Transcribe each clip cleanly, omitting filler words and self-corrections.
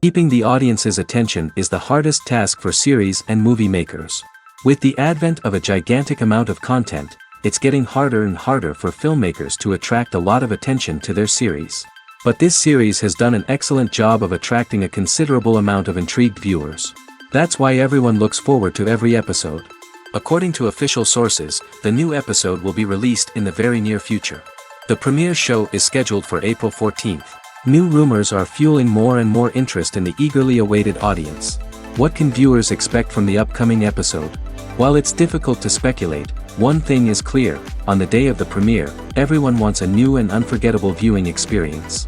Keeping the audience's attention is the hardest task for series and movie makers. With the advent of a gigantic amount of content, it's getting harder and harder for filmmakers to attract a lot of attention to their series. But this series has done an excellent job of attracting a considerable amount of intrigued viewers. That's why everyone looks forward to every episode. According to official sources, the new episode will be released in the very near future. The premiere show is scheduled for April 14th. New rumors are fueling more and more interest in the eagerly awaited audience. What can viewers expect from the upcoming episode? While it's difficult to speculate, one thing is clear: on the day of the premiere, everyone wants a new and unforgettable viewing experience.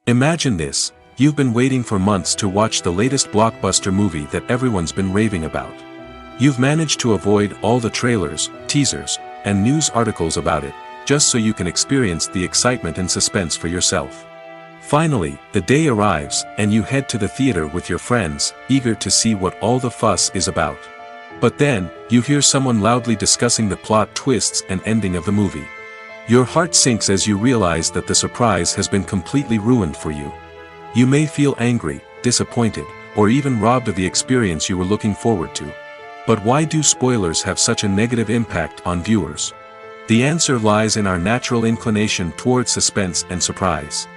Imagine this: you've been waiting for months to watch the latest blockbuster movie that everyone's been raving about. You've managed to avoid all the trailers, teasers, and news articles about it, just so you can experience the excitement and suspense for yourself. Finally, the day arrives, and you head to the theater with your friends, eager to see what all the fuss is about. But then, you hear someone loudly discussing the plot twists and ending of the movie. Your heart sinks as you realize that the surprise has been completely ruined for you. You may feel angry, disappointed, or even robbed of the experience you were looking forward to. But why do spoilers have such a negative impact on viewers? The answer lies in our natural inclination toward suspense and surprise.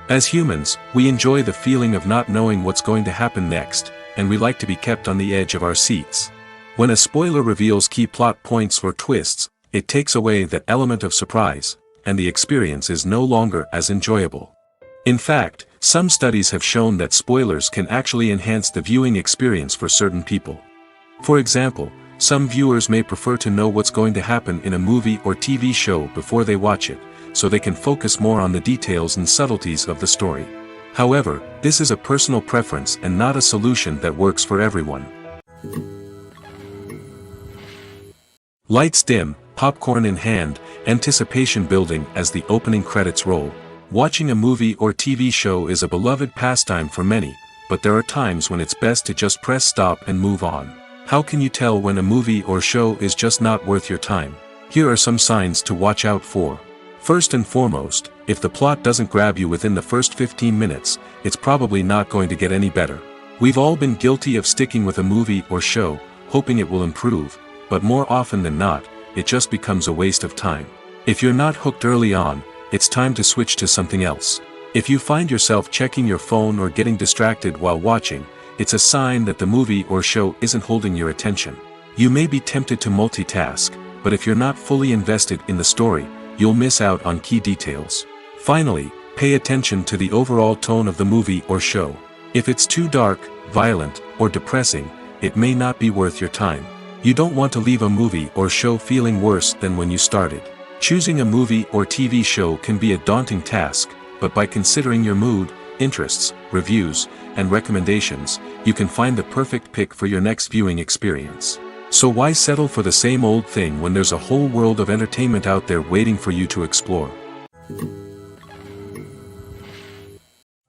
As humans, we enjoy the feeling of not knowing what's going to happen next, and we like to be kept on the edge of our seats. When a spoiler reveals key plot points or twists, it takes away that element of surprise, and the experience is no longer as enjoyable. In fact, some studies have shown that spoilers can actually enhance the viewing experience for certain people. For example, some viewers may prefer to know what's going to happen in a movie or TV show before they watch it, so they can focus more on the details and subtleties of the story. However, this is a personal preference and not a solution that works for everyone. Lights dim, popcorn in hand, anticipation building as the opening credits roll. Watching a movie or TV show is a beloved pastime for many, but there are times when it's best to just press stop and move on. How can you tell when a movie or show is just not worth your time? Here are some signs to watch out for. First and foremost, if the plot doesn't grab you within the first 15 minutes, it's probably not going to get any better. We've all been guilty of sticking with a movie or show, hoping it will improve, but more often than not, it just becomes a waste of time. If you're not hooked early on, it's time to switch to something else. If you find yourself checking your phone or getting distracted while watching, it's a sign that the movie or show isn't holding your attention. You may be tempted to multitask, but if you're not fully invested in the story, you'll miss out on key details. Finally, pay attention to the overall tone of the movie or show. If it's too dark, violent, or depressing, it may not be worth your time. You don't want to leave a movie or show feeling worse than when you started. Choosing a movie or TV show can be a daunting task, but by considering your mood, interests, reviews, and recommendations, you can find the perfect pick for your next viewing experience. So why settle for the same old thing when there's a whole world of entertainment out there waiting for you to explore?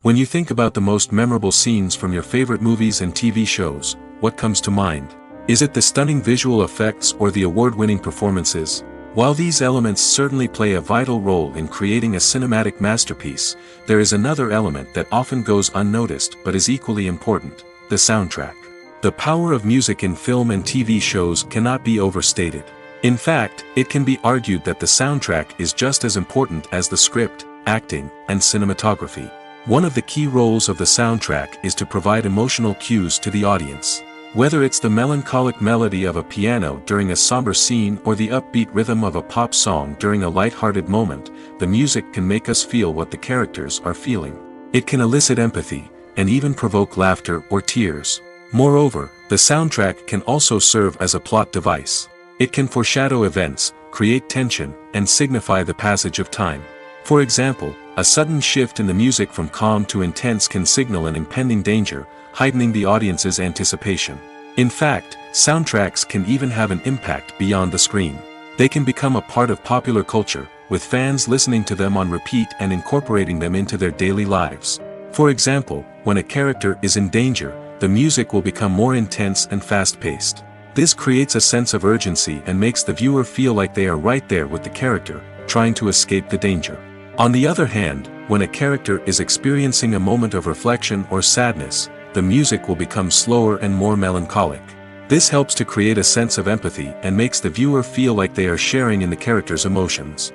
When you think about the most memorable scenes from your favorite movies and TV shows, what comes to mind? Is it the stunning visual effects or the award-winning performances? While these elements certainly play a vital role in creating a cinematic masterpiece, there is another element that often goes unnoticed but is equally important: the soundtrack. The power of music in film and TV shows cannot be overstated. In fact, it can be argued that the soundtrack is just as important as the script, acting, and cinematography. One of the key roles of the soundtrack is to provide emotional cues to the audience. Whether it's the melancholic melody of a piano during a somber scene or the upbeat rhythm of a pop song during a light-hearted moment, the music can make us feel what the characters are feeling. It can elicit empathy, and even provoke laughter or tears. Moreover, the soundtrack can also serve as a plot device. It can foreshadow events, create tension, and signify the passage of time. For example, a sudden shift in the music from calm to intense can signal an impending danger, heightening the audience's anticipation. In fact, soundtracks can even have an impact beyond the screen. They can become a part of popular culture, with fans listening to them on repeat and incorporating them into their daily lives. For example, when a character is in danger, the music will become more intense and fast-paced. This creates a sense of urgency and makes the viewer feel like they are right there with the character, trying to escape the danger. On the other hand, when a character is experiencing a moment of reflection or sadness, the music will become slower and more melancholic. This helps to create a sense of empathy and makes the viewer feel like they are sharing in the character's emotions.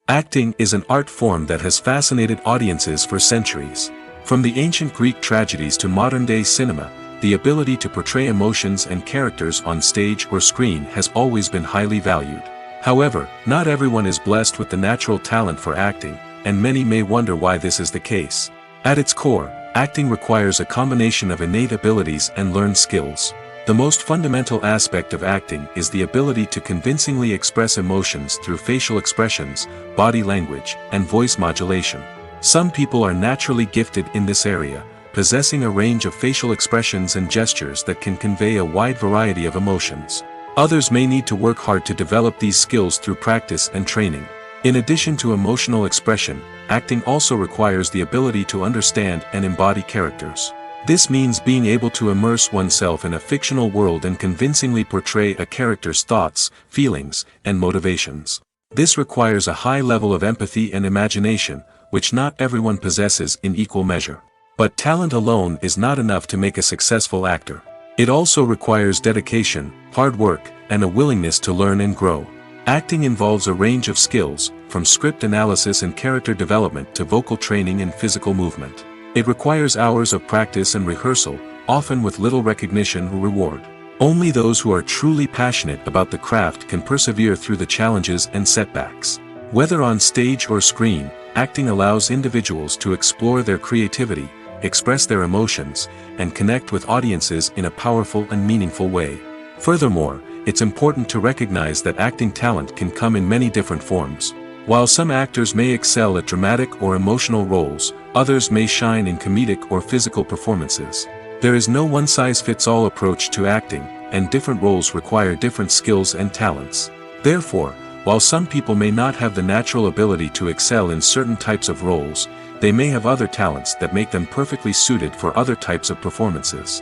Acting is an art form that has fascinated audiences for centuries. From the ancient Greek tragedies to modern-day cinema, the ability to portray emotions and characters on stage or screen has always been highly valued. However, not everyone is blessed with the natural talent for acting, and many may wonder why this is the case. At its core, acting requires a combination of innate abilities and learned skills. The most fundamental aspect of acting is the ability to convincingly express emotions through facial expressions, body language, and voice modulation. Some people are naturally gifted in this area, possessing a range of facial expressions and gestures that can convey a wide variety of emotions. Others may need to work hard to develop these skills through practice and training. In addition to emotional expression, acting also requires the ability to understand and embody characters. This means being able to immerse oneself in a fictional world and convincingly portray a character's thoughts, feelings, and motivations. This requires a high level of empathy and imagination, which not everyone possesses in equal measure. But talent alone is not enough to make a successful actor. It also requires dedication, hard work, and a willingness to learn and grow. Acting involves a range of skills, from script analysis and character development to vocal training and physical movement. It requires hours of practice and rehearsal, often with little recognition or reward. Only those who are truly passionate about the craft can persevere through the challenges and setbacks. Whether on stage or screen, acting allows individuals to explore their creativity, express their emotions, and connect with audiences in a powerful and meaningful way. Furthermore, it's important to recognize that acting talent can come in many different forms. While some actors may excel at dramatic or emotional roles, others may shine in comedic or physical performances. There is no one-size-fits-all approach to acting, and different roles require different skills and talents. Therefore, while some people may not have the natural ability to excel in certain types of roles, they may have other talents that make them perfectly suited for other types of performances.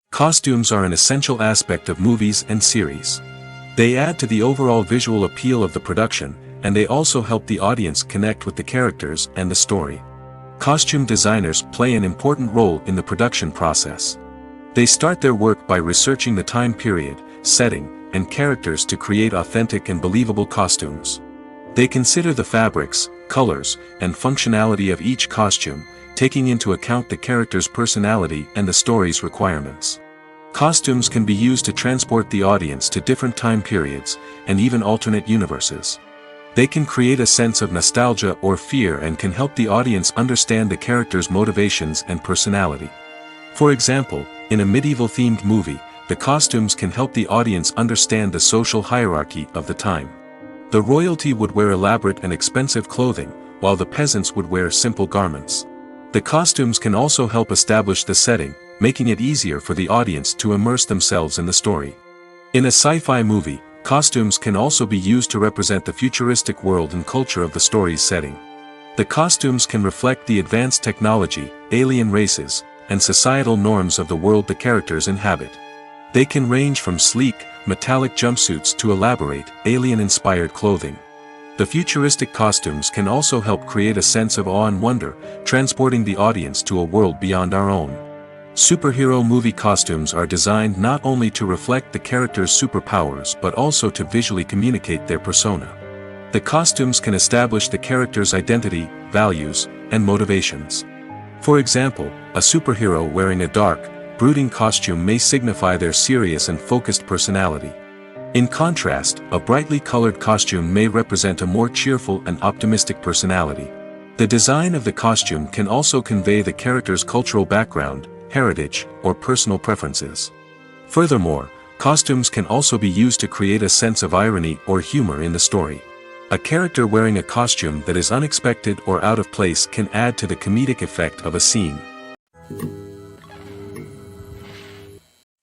Costumes are an essential aspect of movies and series. They add to the overall visual appeal of the production, and they also help the audience connect with the characters and the story. Costume designers play an important role in the production process. They start their work by researching the time period, setting, and characters to create authentic and believable costumes. They consider the fabrics, colors, and functionality of each costume, taking into account the character's personality and the story's requirements. Costumes can be used to transport the audience to different time periods, and even alternate universes. They can create a sense of nostalgia or fear and can help the audience understand the character's motivations and personality. For example, in a medieval-themed movie, the costumes can help the audience understand the social hierarchy of the time. The royalty would wear elaborate and expensive clothing, while the peasants would wear simple garments. The costumes can also help establish the setting, making it easier for the audience to immerse themselves in the story. In a sci-fi movie, costumes can also be used to represent the futuristic world and culture of the story's setting. The costumes can reflect the advanced technology, alien races, and societal norms of the world the characters inhabit. They can range from sleek, metallic jumpsuits to elaborate, alien-inspired clothing. The futuristic costumes can also help create a sense of awe and wonder, transporting the audience to a world beyond our own. Superhero movie costumes are designed not only to reflect the character's superpowers but also to visually communicate their persona. The costumes can establish the character's identity, values, and motivations. For example, a superhero wearing a dark, brooding costume may signify their serious and focused personality. In contrast, a brightly colored costume may represent a more cheerful and optimistic personality. The design of the costume can also convey the character's cultural background, heritage, or personal preferences. Furthermore, costumes can also be used to create a sense of irony or humor in the story. A character wearing a costume that is unexpected or out of place can add to the comedic effect of a scene.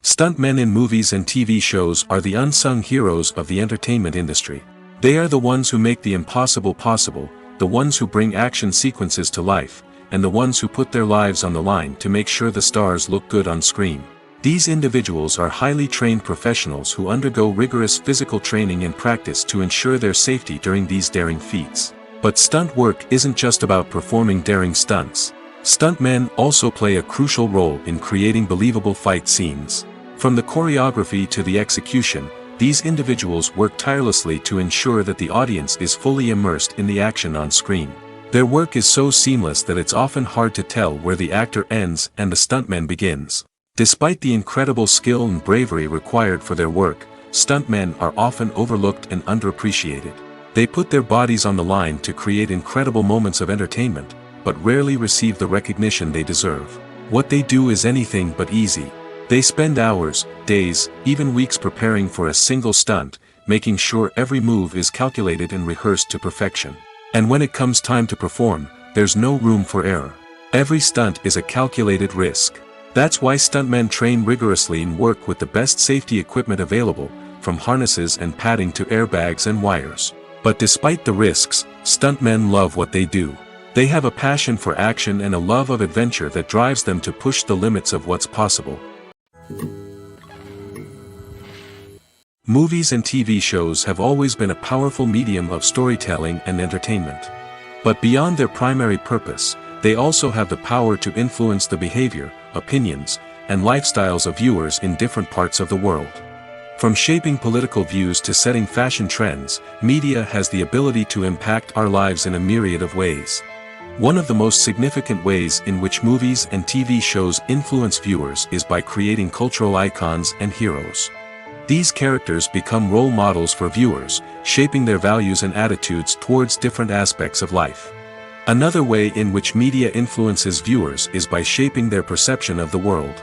Stuntmen in movies and TV shows are the unsung heroes of the entertainment industry. They are the ones who make the impossible possible, the ones who bring action sequences to life, and the ones who put their lives on the line to make sure the stars look good on screen. These individuals are highly trained professionals who undergo rigorous physical training and practice to ensure their safety during these daring feats. But stunt work isn't just about performing daring stunts. Stuntmen also play a crucial role in creating believable fight scenes. From the choreography to the execution, these individuals work tirelessly to ensure that the audience is fully immersed in the action on screen. Their work is so seamless that it's often hard to tell where the actor ends and the stuntman begins. Despite the incredible skill and bravery required for their work, stuntmen are often overlooked and underappreciated. They put their bodies on the line to create incredible moments of entertainment, but rarely receive the recognition they deserve. What they do is anything but easy. They spend hours, days, even weeks preparing for a single stunt, making sure every move is calculated and rehearsed to perfection. And when it comes time to perform, there's no room for error. Every stunt is a calculated risk. That's why stuntmen train rigorously and work with the best safety equipment available, from harnesses and padding to airbags and wires. But despite the risks, stuntmen love what they do. They have a passion for action and a love of adventure that drives them to push the limits of what's possible. Movies and TV shows have always been a powerful medium of storytelling and entertainment. But beyond their primary purpose, they also have the power to influence the behavior, opinions, and lifestyles of viewers in different parts of the world. From shaping political views to setting fashion trends, media has the ability to impact our lives in a myriad of ways. One of the most significant ways in which movies and TV shows influence viewers is by creating cultural icons and heroes. These characters become role models for viewers, shaping their values and attitudes towards different aspects of life. Another way in which media influences viewers is by shaping their perception of the world.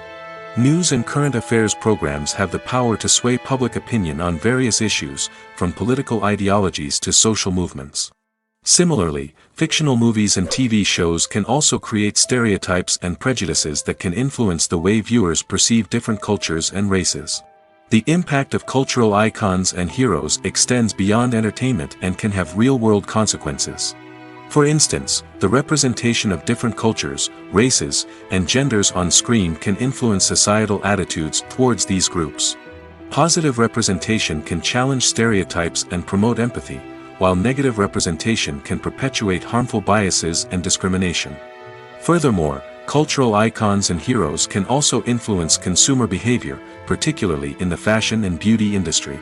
News and current affairs programs have the power to sway public opinion on various issues, from political ideologies to social movements. Similarly, fictional movies and TV shows can also create stereotypes and prejudices that can influence the way viewers perceive different cultures and races. The impact of cultural icons and heroes extends beyond entertainment and can have real-world consequences. For instance, the representation of different cultures, races, and genders on screen can influence societal attitudes towards these groups. Positive representation can challenge stereotypes and promote empathy, while negative representation can perpetuate harmful biases and discrimination. Furthermore, cultural icons and heroes can also influence consumer behavior, particularly in the fashion and beauty industry.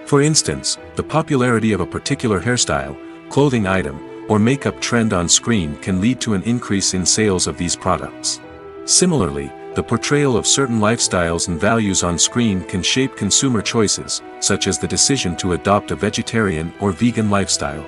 For instance, the popularity of a particular hairstyle, clothing item, or makeup trend on screen can lead to an increase in sales of these products. Similarly, the portrayal of certain lifestyles and values on screen can shape consumer choices, such as the decision to adopt a vegetarian or vegan lifestyle.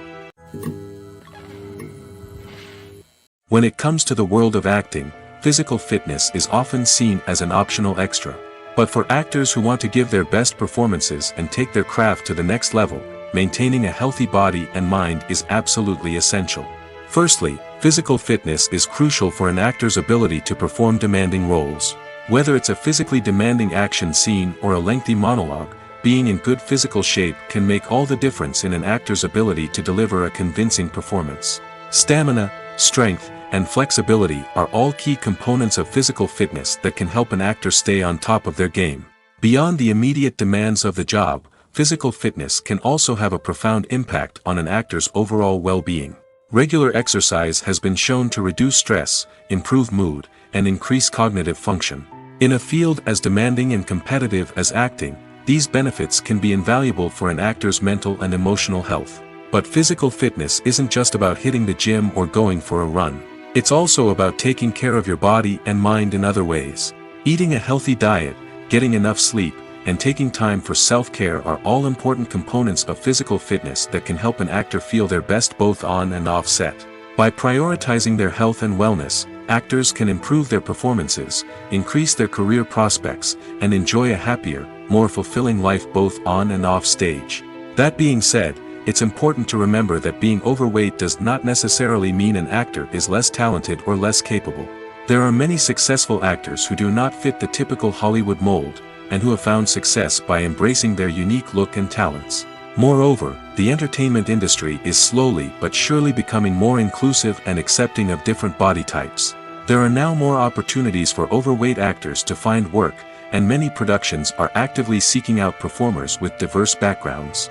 When it comes to the world of acting, physical fitness is often seen as an optional extra. But for actors who want to give their best performances and take their craft to the next level, maintaining a healthy body and mind is absolutely essential. Firstly, physical fitness is crucial for an actor's ability to perform demanding roles. Whether it's a physically demanding action scene or a lengthy monologue, being in good physical shape can make all the difference in an actor's ability to deliver a convincing performance. Stamina, strength, and flexibility are all key components of physical fitness that can help an actor stay on top of their game. Beyond the immediate demands of the job, physical fitness can also have a profound impact on an actor's overall well-being. Regular exercise has been shown to reduce stress, improve mood, and increase cognitive function. In a field as demanding and competitive as acting, these benefits can be invaluable for an actor's mental and emotional health. But physical fitness isn't just about hitting the gym or going for a run. It's also about taking care of your body and mind in other ways. Eating a healthy diet, getting enough sleep, and taking time for self-care are all important components of physical fitness that can help an actor feel their best both on and off set. By prioritizing their health and wellness, actors can improve their performances, increase their career prospects, and enjoy a happier, more fulfilling life both on and off stage. That being said, it's important to remember that being overweight does not necessarily mean an actor is less talented or less capable. There are many successful actors who do not fit the typical Hollywood mold, and who have found success by embracing their unique look and talents. Moreover, the entertainment industry is slowly but surely becoming more inclusive and accepting of different body types. There are now more opportunities for overweight actors to find work, and many productions are actively seeking out performers with diverse backgrounds.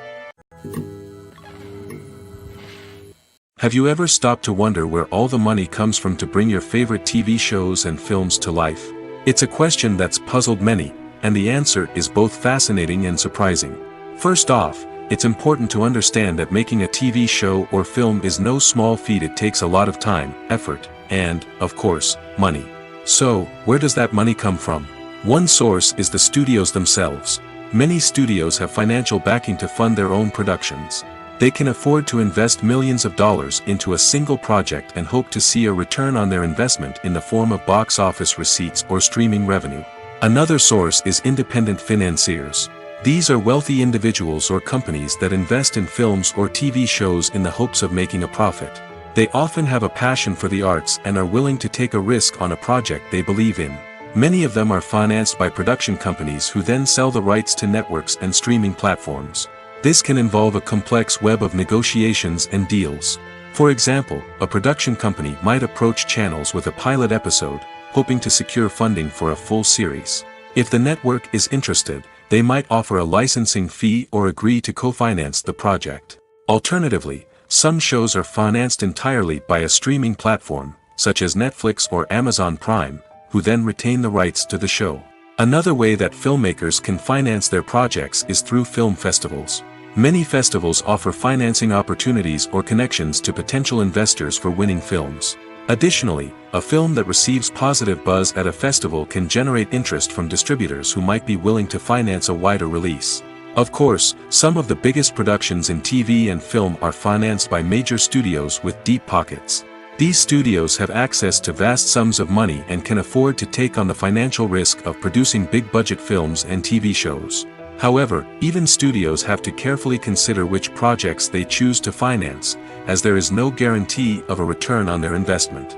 Have you ever stopped to wonder where all the money comes from to bring your favorite TV shows and films to life? It's a question that's puzzled many, and the answer is both fascinating and surprising. First off, it's important to understand that making a TV show or film is no small feat. It takes a lot of time, effort, and, of course, money. So, where does that money come from? One source is the studios themselves. Many studios have financial backing to fund their own productions. They can afford to invest millions of dollars into a single project and hope to see a return on their investment in the form of box office receipts or streaming revenue. Another source is independent financiers. These are wealthy individuals or companies that invest in films or TV shows in the hopes of making a profit. They often have a passion for the arts and are willing to take a risk on a project they believe in. Many of them are financed by production companies who then sell the rights to networks and streaming platforms. This can involve a complex web of negotiations and deals. For example, a production company might approach channels with a pilot episode, hoping to secure funding for a full series. If the network is interested, they might offer a licensing fee or agree to co-finance the project. Alternatively, some shows are financed entirely by a streaming platform, such as Netflix or Amazon Prime, who then retain the rights to the show. Another way that filmmakers can finance their projects is through film festivals. Many festivals offer financing opportunities or connections to potential investors for winning films. Additionally, a film that receives positive buzz at a festival can generate interest from distributors who might be willing to finance a wider release. Of course, some of the biggest productions in TV and film are financed by major studios with deep pockets. These studios have access to vast sums of money and can afford to take on the financial risk of producing big-budget films and TV shows. However, even studios have to carefully consider which projects they choose to finance, as there is no guarantee of a return on their investment.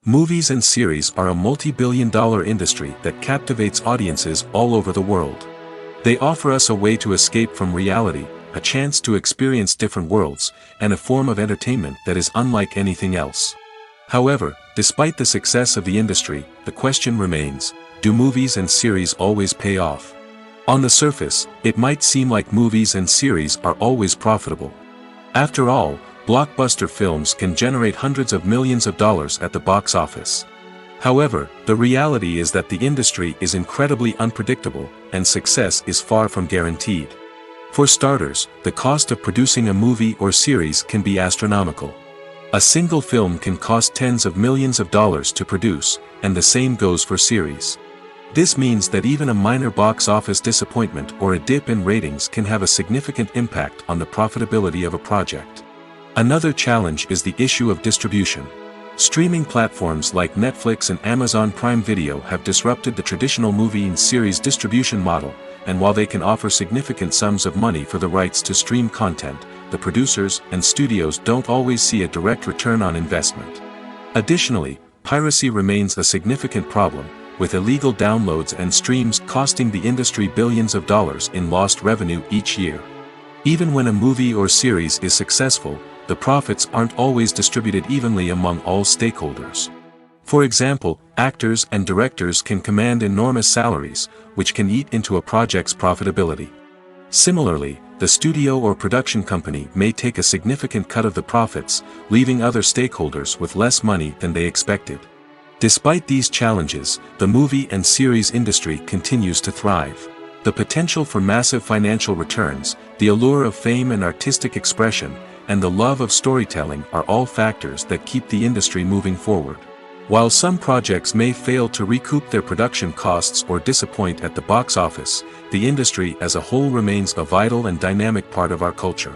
Movies and series are a multi-billion-dollar industry that captivates audiences all over the world. They offer us a way to escape from reality, a chance to experience different worlds, and a form of entertainment that is unlike anything else. However, despite the success of the industry, the question remains, do movies and series always pay off? On the surface, it might seem like movies and series are always profitable. After all, blockbuster films can generate hundreds of millions of dollars at the box office. However, the reality is that the industry is incredibly unpredictable, and success is far from guaranteed. For starters, the cost of producing a movie or series can be astronomical. A single film can cost tens of millions of dollars to produce, and the same goes for series. This means that even a minor box office disappointment or a dip in ratings can have a significant impact on the profitability of a project. Another challenge is the issue of distribution. Streaming platforms like Netflix and Amazon Prime Video have disrupted the traditional movie and series distribution model, and while they can offer significant sums of money for the rights to stream content, the producers and studios don't always see a direct return on investment. Additionally, piracy remains a significant problem, with illegal downloads and streams costing the industry billions of dollars in lost revenue each year. Even when a movie or series is successful, the profits aren't always distributed evenly among all stakeholders. For example, actors and directors can command enormous salaries, which can eat into a project's profitability. Similarly, the studio or production company may take a significant cut of the profits, leaving other stakeholders with less money than they expected. Despite these challenges, the movie and series industry continues to thrive. The potential for massive financial returns, the allure of fame and artistic expression, and the love of storytelling are all factors that keep the industry moving forward. While some projects may fail to recoup their production costs or disappoint at the box office, the industry as a whole remains a vital and dynamic part of our culture.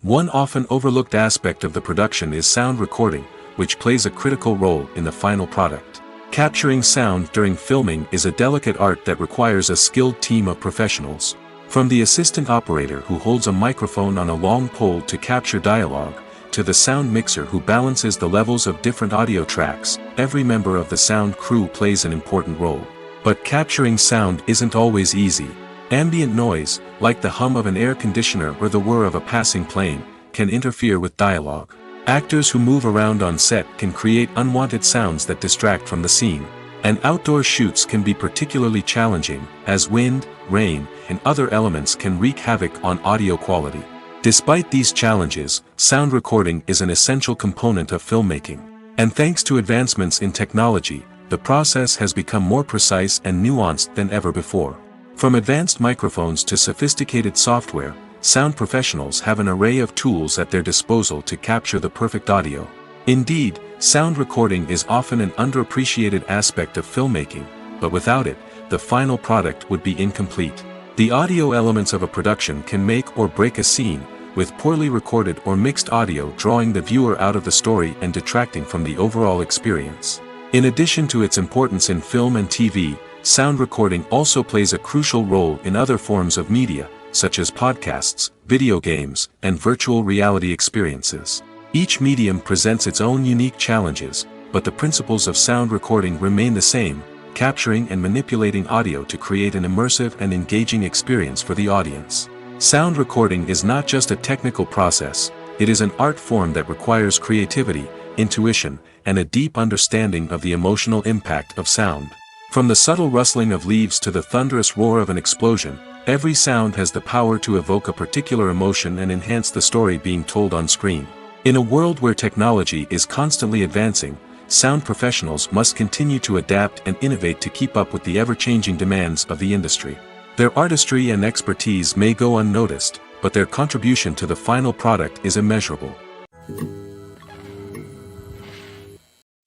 One often overlooked aspect of the production is sound recording, which plays a critical role in the final product. Capturing sound during filming is a delicate art that requires a skilled team of professionals. From the assistant operator who holds a microphone on a long pole to capture dialogue, to the sound mixer who balances the levels of different audio tracks, every member of the sound crew plays an important role. But capturing sound isn't always easy. Ambient noise, like the hum of an air conditioner or the whir of a passing plane, can interfere with dialogue. Actors who move around on set can create unwanted sounds that distract from the scene. And outdoor shoots can be particularly challenging, as wind, rain, and other elements can wreak havoc on audio quality. Despite these challenges, sound recording is an essential component of filmmaking. And thanks to advancements in technology, the process has become more precise and nuanced than ever before. From advanced microphones to sophisticated software, sound professionals have an array of tools at their disposal to capture the perfect audio. Indeed, sound recording is often an underappreciated aspect of filmmaking, but without it, the final product would be incomplete. The audio elements of a production can make or break a scene, with poorly recorded or mixed audio drawing the viewer out of the story and detracting from the overall experience. In addition to its importance in film and TV, sound recording also plays a crucial role in other forms of media, such as podcasts, video games, and virtual reality experiences. Each medium presents its own unique challenges, but the principles of sound recording remain the same, capturing and manipulating audio to create an immersive and engaging experience for the audience. Sound recording is not just a technical process, it is an art form that requires creativity, intuition, and a deep understanding of the emotional impact of sound. From the subtle rustling of leaves to the thunderous roar of an explosion, every sound has the power to evoke a particular emotion and enhance the story being told on screen. In a world where technology is constantly advancing, sound professionals must continue to adapt and innovate to keep up with the ever-changing demands of the industry. Their artistry and expertise may go unnoticed, but their contribution to the final product is immeasurable.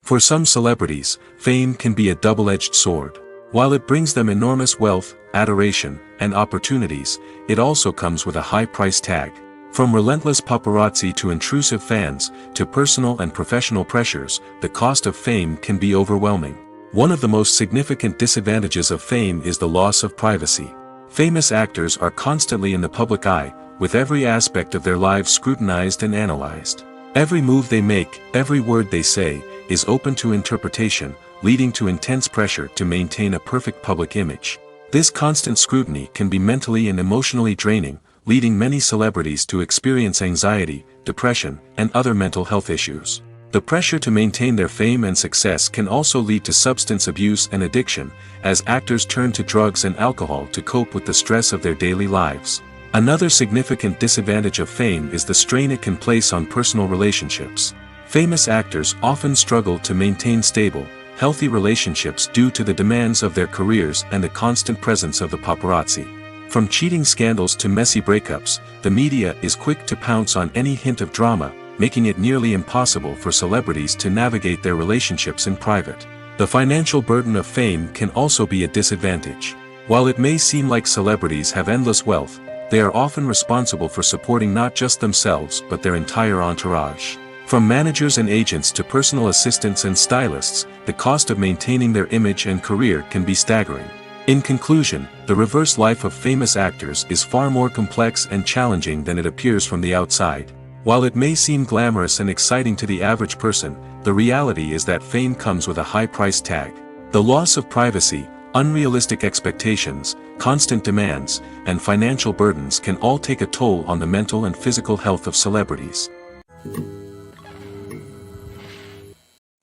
For some celebrities, fame can be a double-edged sword. While it brings them enormous wealth, adoration, and opportunities, it also comes with a high price tag. From relentless paparazzi to intrusive fans, to personal and professional pressures, the cost of fame can be overwhelming. One of the most significant disadvantages of fame is the loss of privacy. Famous actors are constantly in the public eye, with every aspect of their lives scrutinized and analyzed. Every move they make, every word they say, is open to interpretation, leading to intense pressure to maintain a perfect public image. This constant scrutiny can be mentally and emotionally draining, leading many celebrities to experience anxiety, depression, and other mental health issues. The pressure to maintain their fame and success can also lead to substance abuse and addiction, as actors turn to drugs and alcohol to cope with the stress of their daily lives. Another significant disadvantage of fame is the strain it can place on personal relationships. Famous actors often struggle to maintain stable, healthy relationships due to the demands of their careers and the constant presence of the paparazzi. From cheating scandals to messy breakups, the media is quick to pounce on any hint of drama, making it nearly impossible for celebrities to navigate their relationships in private. The financial burden of fame can also be a disadvantage. While it may seem like celebrities have endless wealth, they are often responsible for supporting not just themselves but their entire entourage. From managers and agents to personal assistants and stylists, the cost of maintaining their image and career can be staggering. In conclusion, the reverse life of famous actors is far more complex and challenging than it appears from the outside. While it may seem glamorous and exciting to the average person, the reality is that fame comes with a high price tag. The loss of privacy, unrealistic expectations, constant demands, and financial burdens can all take a toll on the mental and physical health of celebrities.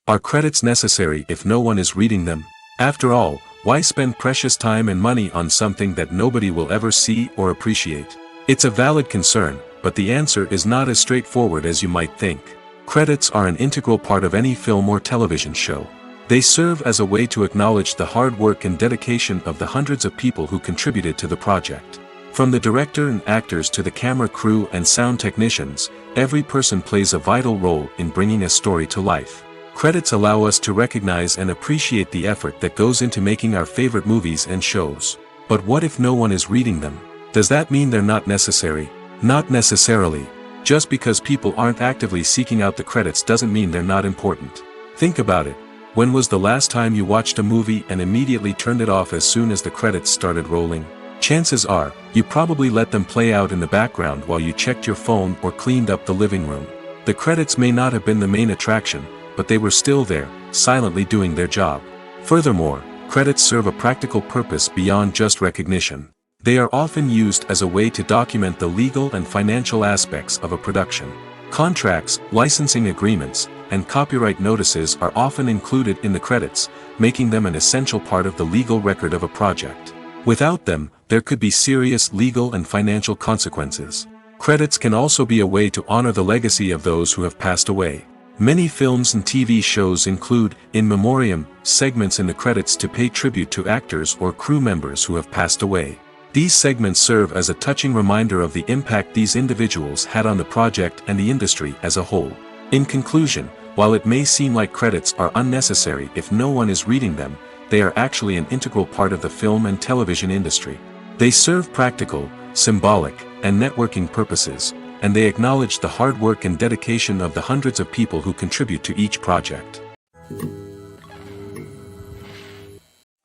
Are credits necessary if no one is reading them? After all, why spend precious time and money on something that nobody will ever see or appreciate? It's a valid concern, but the answer is not as straightforward as you might think. Credits are an integral part of any film or television show. They serve as a way to acknowledge the hard work and dedication of the hundreds of people who contributed to the project. From the director and actors to the camera crew and sound technicians, every person plays a vital role in bringing a story to life. Credits allow us to recognize and appreciate the effort that goes into making our favorite movies and shows. But what if no one is reading them? Does that mean they're not necessary? Not necessarily. Just because people aren't actively seeking out the credits doesn't mean they're not important. Think about it. When was the last time you watched a movie and immediately turned it off as soon as the credits started rolling? Chances are, you probably let them play out in the background while you checked your phone or cleaned up the living room. The credits may not have been the main attraction, but they were still there, silently doing their job. Furthermore, credits serve a practical purpose beyond just recognition. They are often used as a way to document the legal and financial aspects of a production. Contracts, licensing agreements, and copyright notices are often included in the credits, making them an essential part of the legal record of a project. Without them, there could be serious legal and financial consequences. Credits can also be a way to honor the legacy of those who have passed away. Many films and TV shows include, in memoriam, segments in the credits to pay tribute to actors or crew members who have passed away. These segments serve as a touching reminder of the impact these individuals had on the project and the industry as a whole. In conclusion, while it may seem like credits are unnecessary if no one is reading them, they are actually an integral part of the film and television industry. They serve practical, symbolic, and networking purposes, and they acknowledge the hard work and dedication of the hundreds of people who contribute to each project.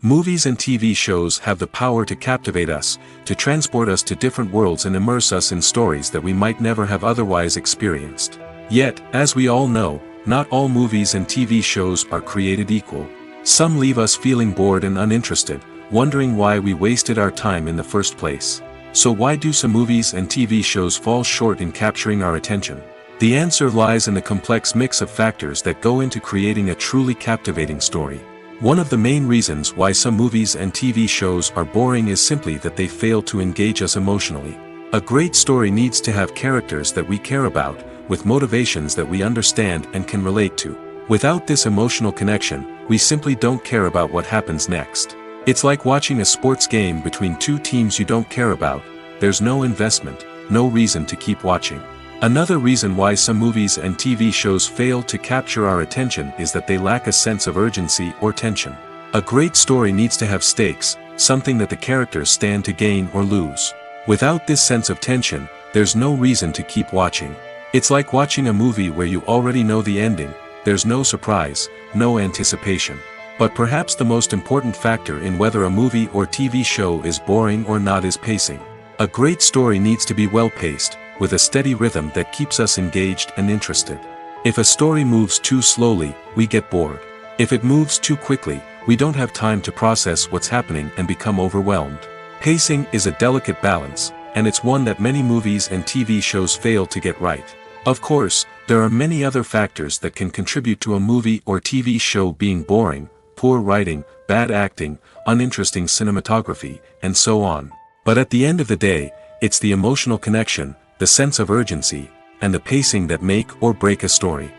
Movies and TV shows have the power to captivate us, to transport us to different worlds and immerse us in stories that we might never have otherwise experienced. Yet, as we all know, not all movies and TV shows are created equal. Some leave us feeling bored and uninterested, wondering why we wasted our time in the first place. So why do some movies and TV shows fall short in capturing our attention? The answer lies in the complex mix of factors that go into creating a truly captivating story. One of the main reasons why some movies and TV shows are boring is simply that they fail to engage us emotionally. A great story needs to have characters that we care about, with motivations that we understand and can relate to. Without this emotional connection, we simply don't care about what happens next. It's like watching a sports game between two teams you don't care about. There's no investment, no reason to keep watching. Another reason why some movies and TV shows fail to capture our attention is that they lack a sense of urgency or tension. A great story needs to have stakes, something that the characters stand to gain or lose. Without this sense of tension, there's no reason to keep watching. It's like watching a movie where you already know the ending. There's no surprise, no anticipation. But perhaps the most important factor in whether a movie or TV show is boring or not is pacing. A great story needs to be well-paced, with a steady rhythm that keeps us engaged and interested. If a story moves too slowly, we get bored. If it moves too quickly, we don't have time to process what's happening and become overwhelmed. Pacing is a delicate balance, and it's one that many movies and TV shows fail to get right. Of course, there are many other factors that can contribute to a movie or TV show being boring: poor writing, bad acting, uninteresting cinematography, and so on. But at the end of the day, it's the emotional connection, the sense of urgency, and the pacing that make or break a story.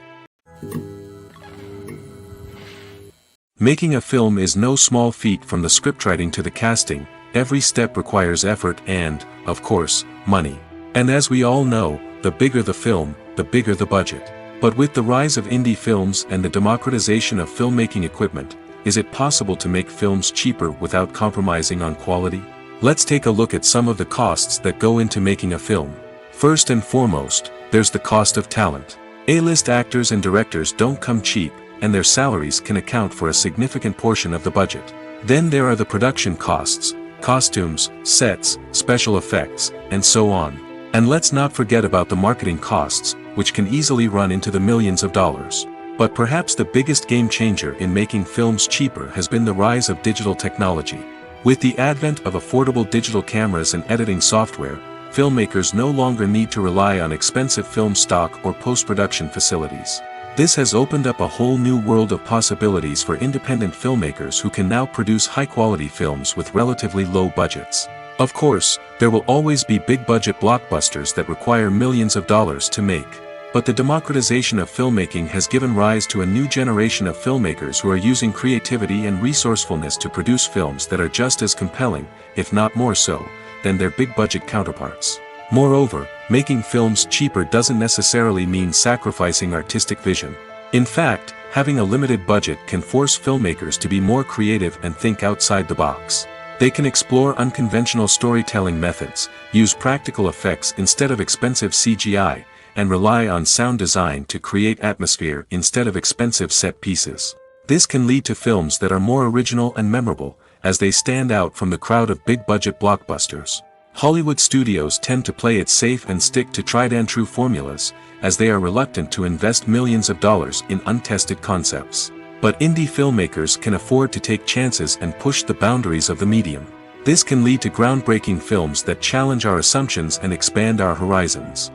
Making a film is no small feat. From the scriptwriting to the casting, every step requires effort and, of course, money. And as we all know, the bigger the film, the bigger the budget. But with the rise of indie films and the democratization of filmmaking equipment, is it possible to make films cheaper without compromising on quality? Let's take a look at some of the costs that go into making a film. First and foremost, there's the cost of talent. A-list actors and directors don't come cheap, and their salaries can account for a significant portion of the budget. Then there are the production costs, costumes, sets, special effects, and so on. And let's not forget about the marketing costs, which can easily run into the millions of dollars. But perhaps the biggest game changer in making films cheaper has been the rise of digital technology. With the advent of affordable digital cameras and editing software, filmmakers no longer need to rely on expensive film stock or post-production facilities. This has opened up a whole new world of possibilities for independent filmmakers who can now produce high-quality films with relatively low budgets. Of course, there will always be big-budget blockbusters that require millions of dollars to make. But the democratization of filmmaking has given rise to a new generation of filmmakers who are using creativity and resourcefulness to produce films that are just as compelling, if not more so, than their big-budget counterparts. Moreover, making films cheaper doesn't necessarily mean sacrificing artistic vision. In fact, having a limited budget can force filmmakers to be more creative and think outside the box. They can explore unconventional storytelling methods, use practical effects instead of expensive CGI, and rely on sound design to create atmosphere instead of expensive set pieces. This can lead to films that are more original and memorable, as they stand out from the crowd of big-budget blockbusters. Hollywood studios tend to play it safe and stick to tried-and-true formulas, as they are reluctant to invest millions of dollars in untested concepts. But indie filmmakers can afford to take chances and push the boundaries of the medium. This can lead to groundbreaking films that challenge our assumptions and expand our horizons.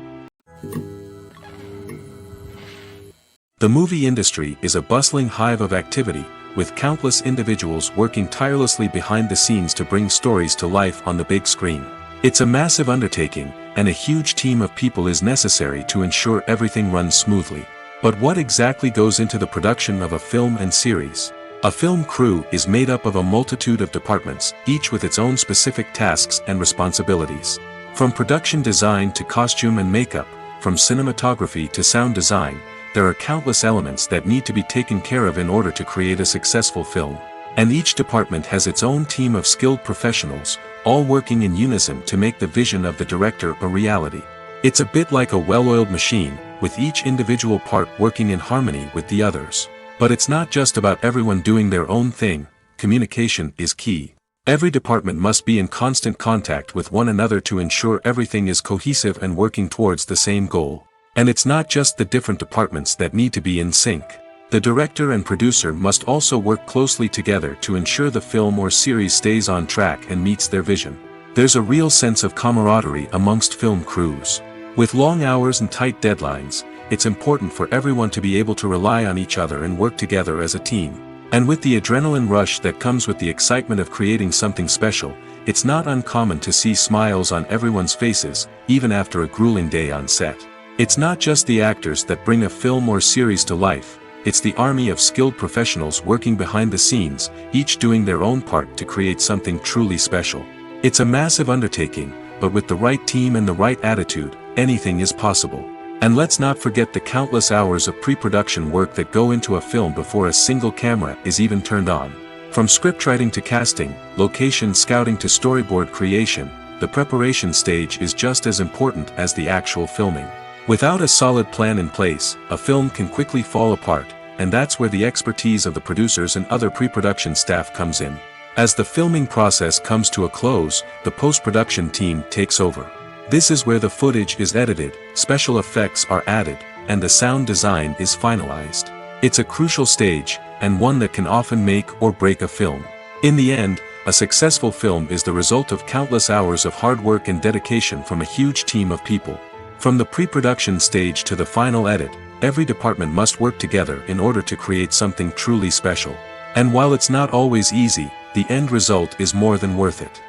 The movie industry is a bustling hive of activity, with countless individuals working tirelessly behind the scenes to bring stories to life on the big screen. It's a massive undertaking, and a huge team of people is necessary to ensure everything runs smoothly. But what exactly goes into the production of a film and series? A film crew is made up of a multitude of departments, each with its own specific tasks and responsibilities. From production design to costume and makeup, from cinematography to sound design, there are countless elements that need to be taken care of in order to create a successful film. And each department has its own team of skilled professionals, all working in unison to make the vision of the director a reality. It's a bit like a well-oiled machine, with each individual part working in harmony with the others. But it's not just about everyone doing their own thing. Communication is key. Every department must be in constant contact with one another to ensure everything is cohesive and working towards the same goal. And it's not just the different departments that need to be in sync. The director and producer must also work closely together to ensure the film or series stays on track and meets their vision. There's a real sense of camaraderie amongst film crews. With long hours and tight deadlines, it's important for everyone to be able to rely on each other and work together as a team. And with the adrenaline rush that comes with the excitement of creating something special, it's not uncommon to see smiles on everyone's faces, even after a grueling day on set. It's not just the actors that bring a film or series to life, it's the army of skilled professionals working behind the scenes, each doing their own part to create something truly special. It's a massive undertaking, but with the right team and the right attitude, anything is possible. And let's not forget the countless hours of pre-production work that go into a film before a single camera is even turned on. From scriptwriting to casting, location scouting to storyboard creation, the preparation stage is just as important as the actual filming. Without a solid plan in place, a film can quickly fall apart, and that's where the expertise of the producers and other pre-production staff comes in. As the filming process comes to a close, the post-production team takes over. This is where the footage is edited, special effects are added, and the sound design is finalized. It's a crucial stage, and one that can often make or break a film. In the end, a successful film is the result of countless hours of hard work and dedication from a huge team of people. From the pre-production stage to the final edit, every department must work together in order to create something truly special. And while it's not always easy, the end result is more than worth it.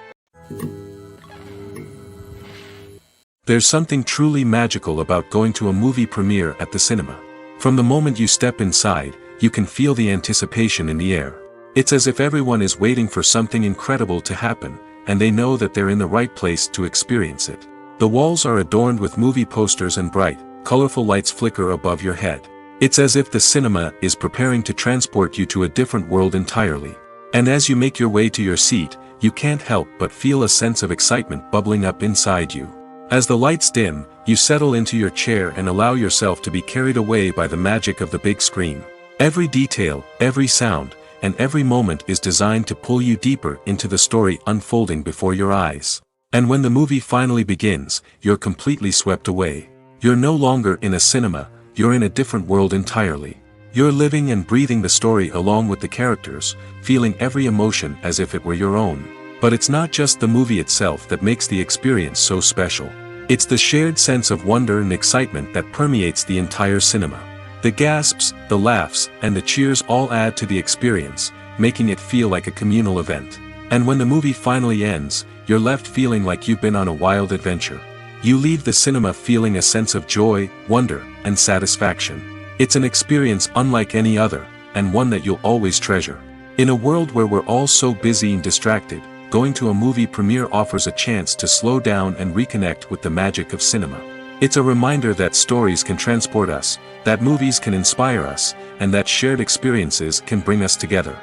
There's something truly magical about going to a movie premiere at the cinema. From the moment you step inside, you can feel the anticipation in the air. It's as if everyone is waiting for something incredible to happen, and they know that they're in the right place to experience it. The walls are adorned with movie posters and bright, colorful lights flicker above your head. It's as if the cinema is preparing to transport you to a different world entirely. And as you make your way to your seat, you can't help but feel a sense of excitement bubbling up inside you. As the lights dim, you settle into your chair and allow yourself to be carried away by the magic of the big screen. Every detail, every sound, and every moment is designed to pull you deeper into the story unfolding before your eyes. And when the movie finally begins, you're completely swept away. You're no longer in a cinema, you're in a different world entirely. You're living and breathing the story along with the characters, feeling every emotion as if it were your own. But it's not just the movie itself that makes the experience so special. It's the shared sense of wonder and excitement that permeates the entire cinema. The gasps, the laughs, and the cheers all add to the experience, making it feel like a communal event. And when the movie finally ends, you're left feeling like you've been on a wild adventure. You leave the cinema feeling a sense of joy, wonder, and satisfaction. It's an experience unlike any other, and one that you'll always treasure. In a world where we're all so busy and distracted, going to a movie premiere offers a chance to slow down and reconnect with the magic of cinema. It's a reminder that stories can transport us, that movies can inspire us, and that shared experiences can bring us together.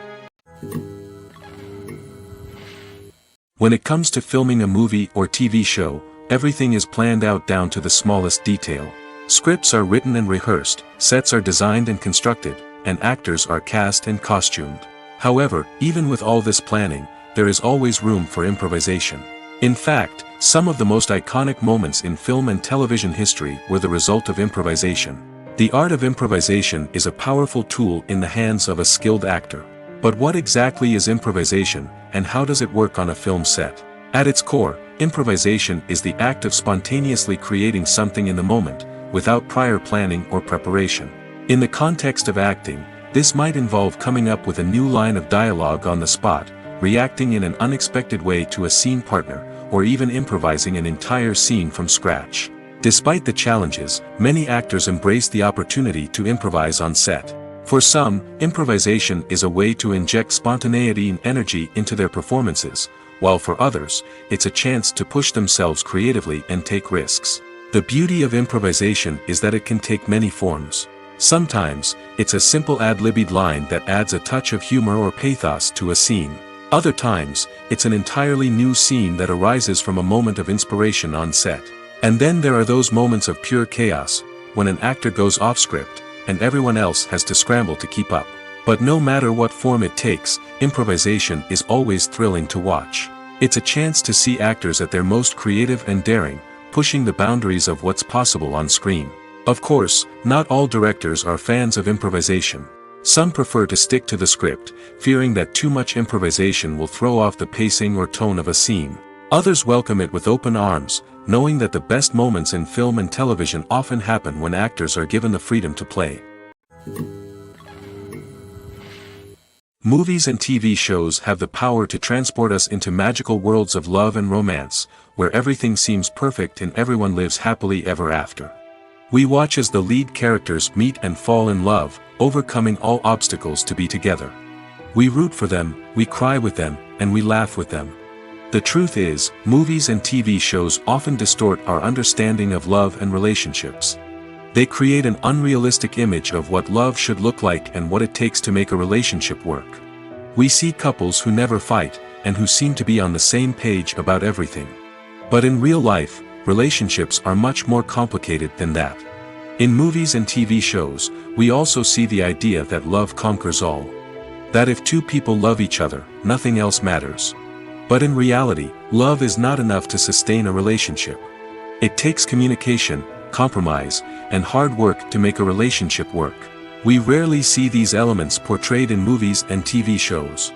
When it comes to filming a movie or TV show, everything is planned out down to the smallest detail. Scripts are written and rehearsed, sets are designed and constructed, and actors are cast and costumed. However, even with all this planning, there is always room for improvisation. In fact, some of the most iconic moments in film and television history were the result of improvisation. The art of improvisation is a powerful tool in the hands of a skilled actor. But what exactly is improvisation, and how does it work on a film set? At its core, improvisation is the act of spontaneously creating something in the moment, without prior planning or preparation. In the context of acting, this might involve coming up with a new line of dialogue on the spot, reacting in an unexpected way to a scene partner, or even improvising an entire scene from scratch. Despite the challenges, many actors embrace the opportunity to improvise on set. For some, improvisation is a way to inject spontaneity and energy into their performances, while for others, it's a chance to push themselves creatively and take risks. The beauty of improvisation is that it can take many forms. Sometimes, it's a simple ad-libbed line that adds a touch of humor or pathos to a scene. Other times, it's an entirely new scene that arises from a moment of inspiration on set. And then there are those moments of pure chaos, when an actor goes off script, and everyone else has to scramble to keep up. But no matter what form it takes, improvisation is always thrilling to watch. It's a chance to see actors at their most creative and daring, pushing the boundaries of what's possible on screen. Of course, not all directors are fans of improvisation. Some prefer to stick to the script, fearing that too much improvisation will throw off the pacing or tone of a scene. Others welcome it with open arms, knowing that the best moments in film and television often happen when actors are given the freedom to play. Movies and TV shows have the power to transport us into magical worlds of love and romance, where everything seems perfect and everyone lives happily ever after. We watch as the lead characters meet and fall in love, overcoming all obstacles to be together. We root for them, we cry with them, and we laugh with them. The truth is, movies and TV shows often distort our understanding of love and relationships. They create an unrealistic image of what love should look like and what it takes to make a relationship work. We see couples who never fight, and who seem to be on the same page about everything. But in real life, relationships are much more complicated than that. In movies and TV shows, we also see the idea that love conquers all. That if two people love each other, nothing else matters. But in reality, love is not enough to sustain a relationship. It takes communication, compromise, and hard work to make a relationship work. We rarely see these elements portrayed in movies and TV shows.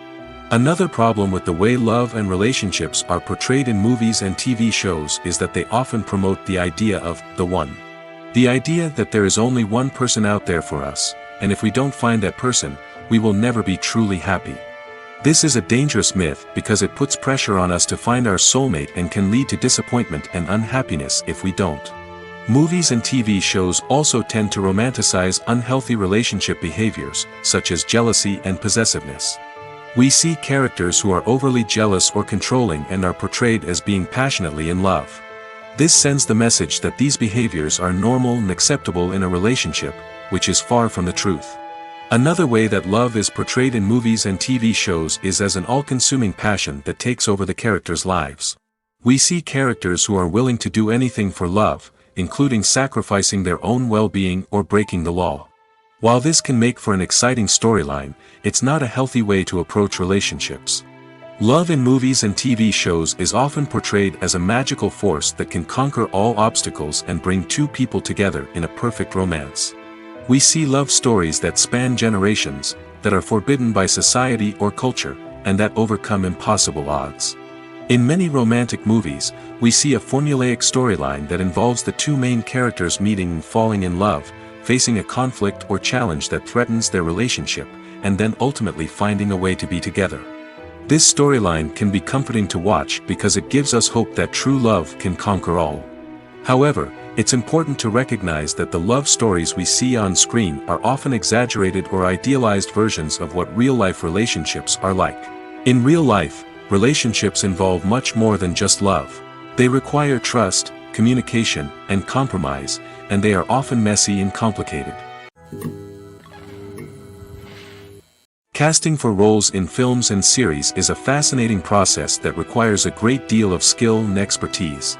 Another problem with the way love and relationships are portrayed in movies and TV shows is that they often promote the idea of the one. The idea that there is only one person out there for us, and if we don't find that person, we will never be truly happy. This is a dangerous myth because it puts pressure on us to find our soulmate and can lead to disappointment and unhappiness if we don't. Movies and TV shows also tend to romanticize unhealthy relationship behaviors, such as jealousy and possessiveness. We see characters who are overly jealous or controlling and are portrayed as being passionately in love. This sends the message that these behaviors are normal and acceptable in a relationship, which is far from the truth. Another way that love is portrayed in movies and TV shows is as an all-consuming passion that takes over the characters' lives. We see characters who are willing to do anything for love, including sacrificing their own well-being or breaking the law. While this can make for an exciting storyline, it's not a healthy way to approach relationships. Love in movies and TV shows is often portrayed as a magical force that can conquer all obstacles and bring two people together in a perfect romance. We see love stories that span generations, that are forbidden by society or culture, and that overcome impossible odds. In many romantic movies, we see a formulaic storyline that involves the two main characters meeting and falling in love, facing a conflict or challenge that threatens their relationship, and then ultimately finding a way to be together. This storyline can be comforting to watch because it gives us hope that true love can conquer all. However, it's important to recognize that the love stories we see on screen are often exaggerated or idealized versions of what real-life relationships are like. In real life, relationships involve much more than just love. They require trust, communication, and compromise, and they are often messy and complicated. Casting for roles in films and series is a fascinating process that requires a great deal of skill and expertise.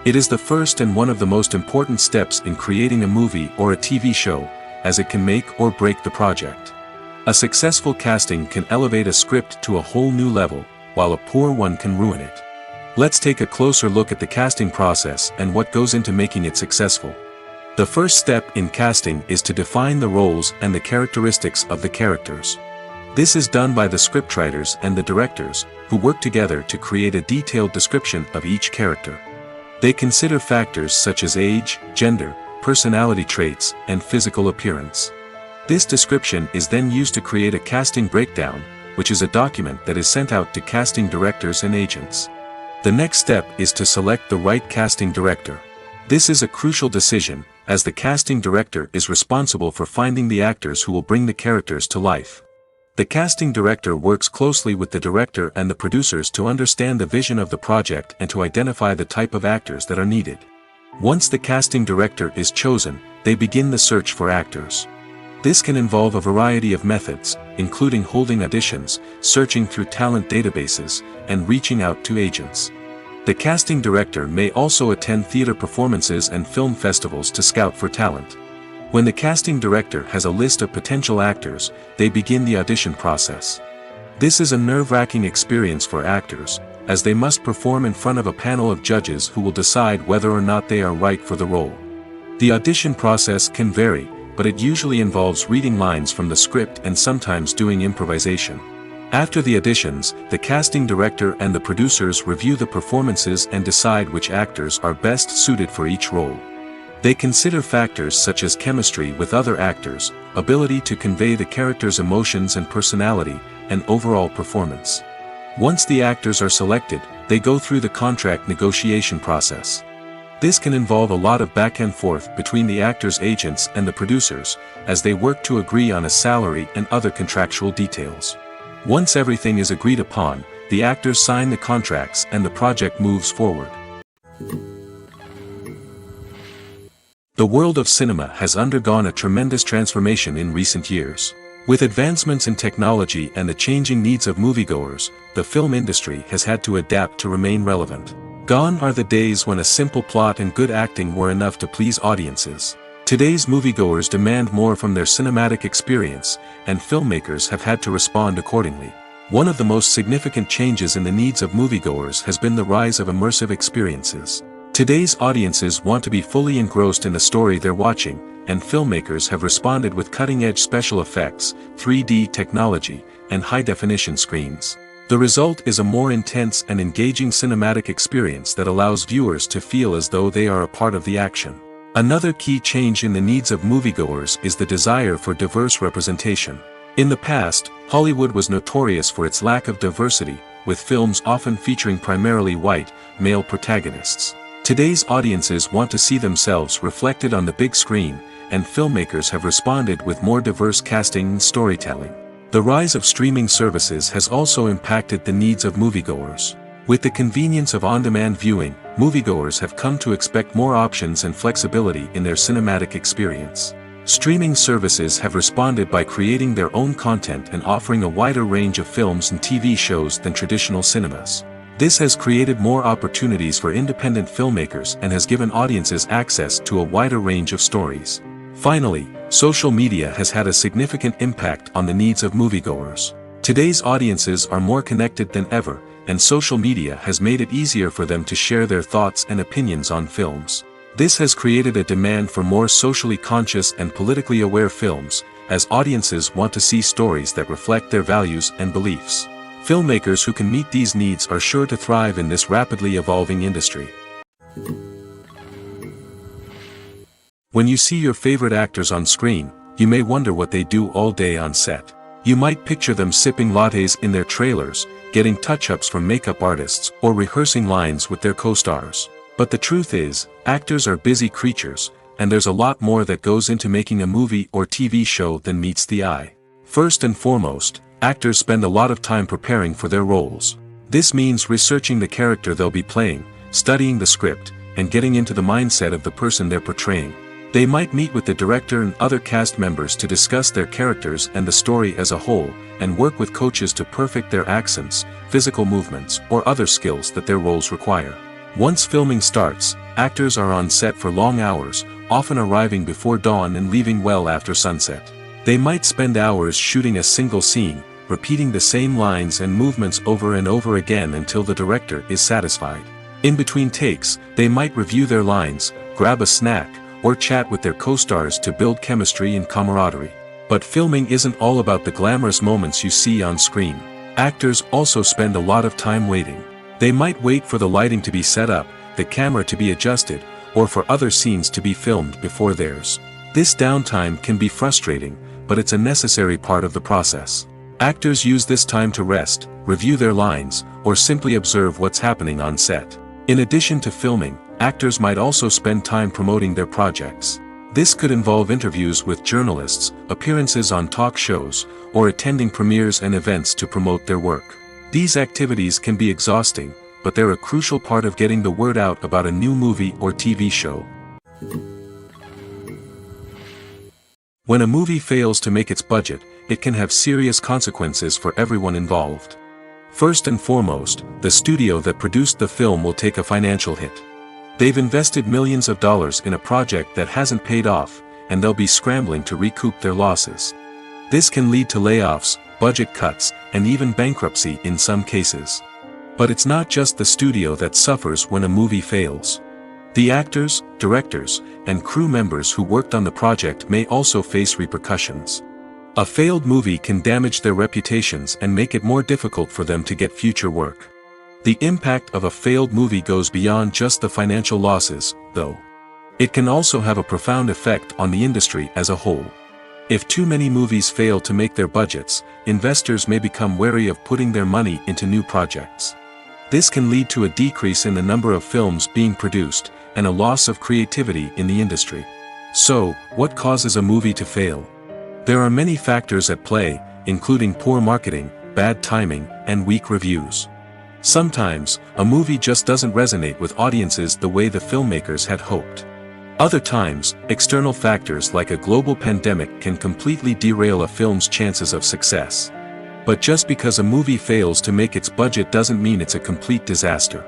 It is the first and one of the most important steps in creating a movie or a TV show, as it can make or break the project. A successful casting can elevate a script to a whole new level, while a poor one can ruin it. Let's take a closer look at the casting process and what goes into making it successful. The first step in casting is to define the roles and the characteristics of the characters. This is done by the scriptwriters and the directors, who work together to create a detailed description of each character. They consider factors such as age, gender, personality traits, and physical appearance. This description is then used to create a casting breakdown, which is a document that is sent out to casting directors and agents. The next step is to select the right casting director. This is a crucial decision, as the casting director is responsible for finding the actors who will bring the characters to life. The casting director works closely with the director and the producers to understand the vision of the project and to identify the type of actors that are needed. Once the casting director is chosen, they begin the search for actors. This can involve a variety of methods, including holding auditions, searching through talent databases, and reaching out to agents. The casting director may also attend theater performances and film festivals to scout for talent. When the casting director has a list of potential actors, they begin the audition process. This is a nerve-wracking experience for actors, as they must perform in front of a panel of judges who will decide whether or not they are right for the role. The audition process can vary, but it usually involves reading lines from the script and sometimes doing improvisation. After the auditions, the casting director and the producers review the performances and decide which actors are best suited for each role. They consider factors such as chemistry with other actors, ability to convey the character's emotions and personality, and overall performance. Once the actors are selected, they go through the contract negotiation process. This can involve a lot of back and forth between the actors' agents and the producers, as they work to agree on a salary and other contractual details. Once everything is agreed upon, the actors sign the contracts and the project moves forward. The world of cinema has undergone a tremendous transformation in recent years. With advancements in technology and the changing needs of moviegoers, the film industry has had to adapt to remain relevant. Gone are the days when a simple plot and good acting were enough to please audiences. Today's moviegoers demand more from their cinematic experience, and filmmakers have had to respond accordingly. One of the most significant changes in the needs of moviegoers has been the rise of immersive experiences. Today's audiences want to be fully engrossed in the story they're watching, and filmmakers have responded with cutting-edge special effects, 3D technology, and high-definition screens. The result is a more intense and engaging cinematic experience that allows viewers to feel as though they are a part of the action. Another key change in the needs of moviegoers is the desire for diverse representation. In the past, Hollywood was notorious for its lack of diversity, with films often featuring primarily white, male protagonists. Today's audiences want to see themselves reflected on the big screen, and filmmakers have responded with more diverse casting and storytelling. The rise of streaming services has also impacted the needs of moviegoers. With the convenience of on-demand viewing, moviegoers have come to expect more options and flexibility in their cinematic experience. Streaming services have responded by creating their own content and offering a wider range of films and TV shows than traditional cinemas. This has created more opportunities for independent filmmakers and has given audiences access to a wider range of stories. Finally, social media has had a significant impact on the needs of moviegoers. Today's audiences are more connected than ever, and social media has made it easier for them to share their thoughts and opinions on films. This has created a demand for more socially conscious and politically aware films, as audiences want to see stories that reflect their values and beliefs. Filmmakers who can meet these needs are sure to thrive in this rapidly evolving industry. When you see your favorite actors on screen, you may wonder what they do all day on set. You might picture them sipping lattes in their trailers, getting touch-ups from makeup artists, or rehearsing lines with their co-stars. But the truth is, actors are busy creatures, and there's a lot more that goes into making a movie or TV show than meets the eye. First and foremost, actors spend a lot of time preparing for their roles. This means researching the character they'll be playing, studying the script, and getting into the mindset of the person they're portraying. They might meet with the director and other cast members to discuss their characters and the story as a whole, and work with coaches to perfect their accents, physical movements, or other skills that their roles require. Once filming starts, actors are on set for long hours, often arriving before dawn and leaving well after sunset. They might spend hours shooting a single scene, repeating the same lines and movements over and over again until the director is satisfied. In between takes, they might review their lines, grab a snack, or chat with their co-stars to build chemistry and camaraderie. But filming isn't all about the glamorous moments you see on screen. Actors also spend a lot of time waiting. They might wait for the lighting to be set up, the camera to be adjusted, or for other scenes to be filmed before theirs. This downtime can be frustrating, but it's a necessary part of the process. Actors use this time to rest, review their lines, or simply observe what's happening on set. In addition to filming, actors might also spend time promoting their projects. This could involve interviews with journalists, appearances on talk shows, or attending premieres and events to promote their work. These activities can be exhausting, but they're a crucial part of getting the word out about a new movie or TV show. When a movie fails to make its budget, it can have serious consequences for everyone involved. First and foremost, the studio that produced the film will take a financial hit. They've invested millions of dollars in a project that hasn't paid off, and they'll be scrambling to recoup their losses. This can lead to layoffs, budget cuts, and even bankruptcy in some cases. But it's not just the studio that suffers when a movie fails. The actors, directors, and crew members who worked on the project may also face repercussions. A failed movie can damage their reputations and make it more difficult for them to get future work. The impact of a failed movie goes beyond just the financial losses, though. It can also have a profound effect on the industry as a whole. If too many movies fail to make their budgets, investors may become wary of putting their money into new projects. This can lead to a decrease in the number of films being produced, and a loss of creativity in the industry. So, what causes a movie to fail? There are many factors at play, including poor marketing, bad timing, and weak reviews. Sometimes, a movie just doesn't resonate with audiences the way the filmmakers had hoped. Other times, external factors like a global pandemic can completely derail a film's chances of success. But just because a movie fails to make its budget doesn't mean it's a complete disaster.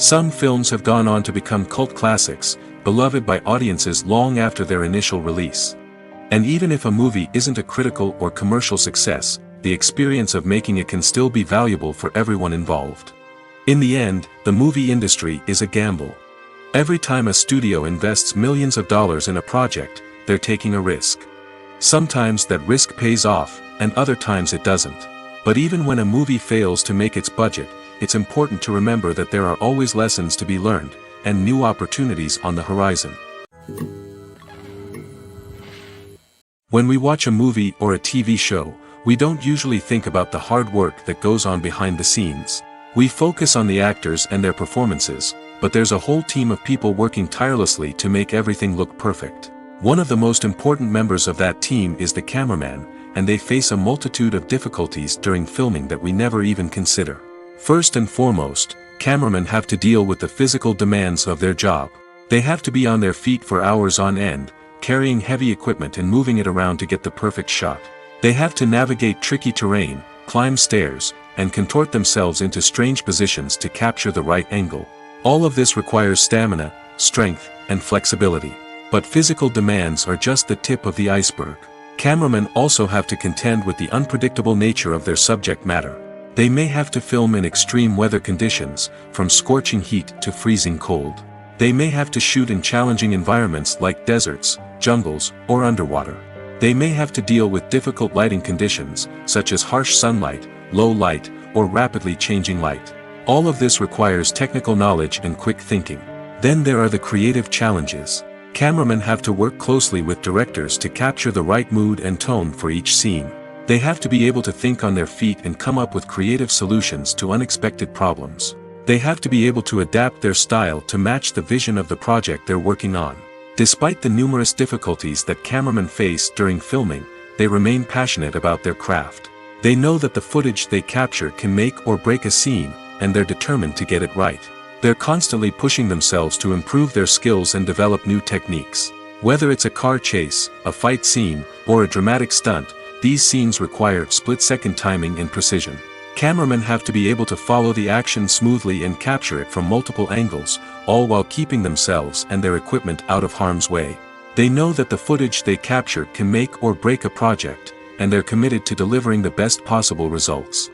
Some films have gone on to become cult classics, beloved by audiences long after their initial release. And even if a movie isn't a critical or commercial success, the experience of making it can still be valuable for everyone involved. In the end, the movie industry is a gamble. Every time a studio invests millions of dollars in a project, they're taking a risk. Sometimes that risk pays off, and other times it doesn't. But even when a movie fails to make its budget, it's important to remember that there are always lessons to be learned, and new opportunities on the horizon. When we watch a movie or a TV show, we don't usually think about the hard work that goes on behind the scenes. We focus on the actors and their performances, but there's a whole team of people working tirelessly to make everything look perfect. One of the most important members of that team is the cameraman, and they face a multitude of difficulties during filming that we never even consider. First and foremost, cameramen have to deal with the physical demands of their job. They have to be on their feet for hours on end, carrying heavy equipment and moving it around to get the perfect shot. They have to navigate tricky terrain, climb stairs, and contort themselves into strange positions to capture the right angle. All of this requires stamina, strength, and flexibility. But physical demands are just the tip of the iceberg. Cameramen also have to contend with the unpredictable nature of their subject matter. They may have to film in extreme weather conditions, from scorching heat to freezing cold. They may have to shoot in challenging environments like deserts, jungles, or underwater. They may have to deal with difficult lighting conditions, such as harsh sunlight, low light, or rapidly changing light. All of this requires technical knowledge and quick thinking. Then there are the creative challenges. Cameramen have to work closely with directors to capture the right mood and tone for each scene. They have to be able to think on their feet and come up with creative solutions to unexpected problems. They have to be able to adapt their style to match the vision of the project they're working on. Despite the numerous difficulties that cameramen face during filming, they remain passionate about their craft. They know that the footage they capture can make or break a scene, and they're determined to get it right. They're constantly pushing themselves to improve their skills and develop new techniques. Whether it's a car chase, a fight scene, or a dramatic stunt, these scenes require split-second timing and precision. Cameramen have to be able to follow the action smoothly and capture it from multiple angles, all while keeping themselves and their equipment out of harm's way. They know that the footage they capture can make or break a project, and they're committed to delivering the best possible results.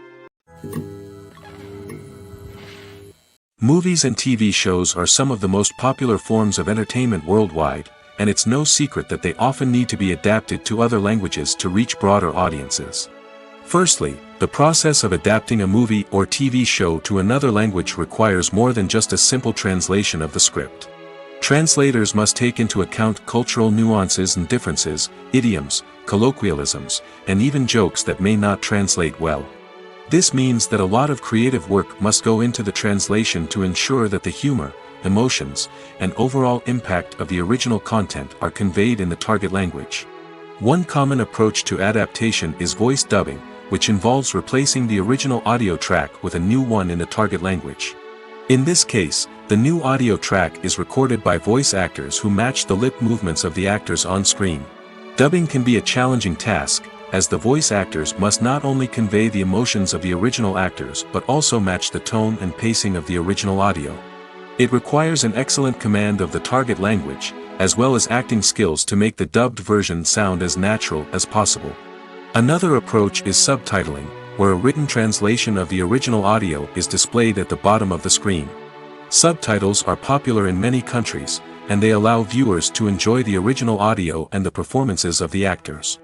Movies and TV shows are some of the most popular forms of entertainment worldwide, and it's no secret that they often need to be adapted to other languages to reach broader audiences. Firstly, the process of adapting a movie or TV show to another language requires more than just a simple translation of the script. Translators must take into account cultural nuances and differences, idioms, colloquialisms, and even jokes that may not translate well. This means that a lot of creative work must go into the translation to ensure that the humor, emotions, and overall impact of the original content are conveyed in the target language. One common approach to adaptation is voice dubbing, which involves replacing the original audio track with a new one in the target language. In this case, the new audio track is recorded by voice actors who match the lip movements of the actors on screen. Dubbing can be a challenging task, as the voice actors must not only convey the emotions of the original actors but also match the tone and pacing of the original audio. It requires an excellent command of the target language, as well as acting skills to make the dubbed version sound as natural as possible. Another approach is subtitling, where a written translation of the original audio is displayed at the bottom of the screen. Subtitles are popular in many countries, and they allow viewers to enjoy the original audio and the performances of the actors.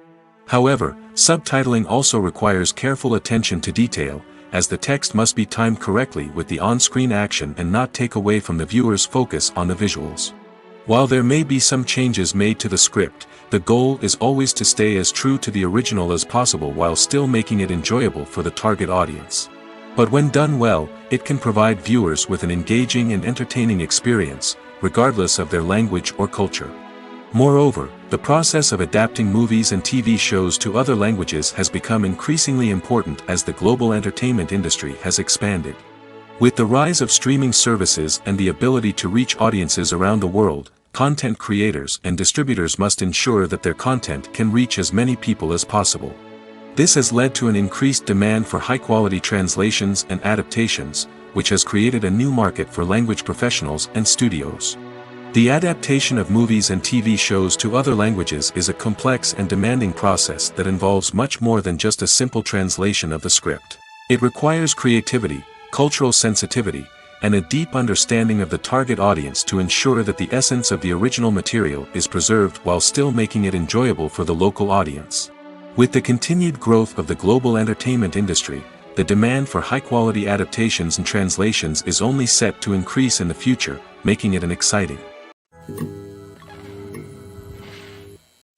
However, subtitling also requires careful attention to detail, as the text must be timed correctly with the on-screen action and not take away from the viewer's focus on the visuals. While there may be some changes made to the script, the goal is always to stay as true to the original as possible while still making it enjoyable for the target audience. But when done well, it can provide viewers with an engaging and entertaining experience, regardless of their language or culture. Moreover, the process of adapting movies and TV shows to other languages has become increasingly important as the global entertainment industry has expanded. With the rise of streaming services and the ability to reach audiences around the world, content creators and distributors must ensure that their content can reach as many people as possible. This has led to an increased demand for high-quality translations and adaptations, which has created a new market for language professionals and studios. The adaptation of movies and TV shows to other languages is a complex and demanding process that involves much more than just a simple translation of the script. It requires creativity, cultural sensitivity, and a deep understanding of the target audience to ensure that the essence of the original material is preserved while still making it enjoyable for the local audience. With the continued growth of the global entertainment industry, the demand for high-quality adaptations and translations is only set to increase in the future, making it an exciting.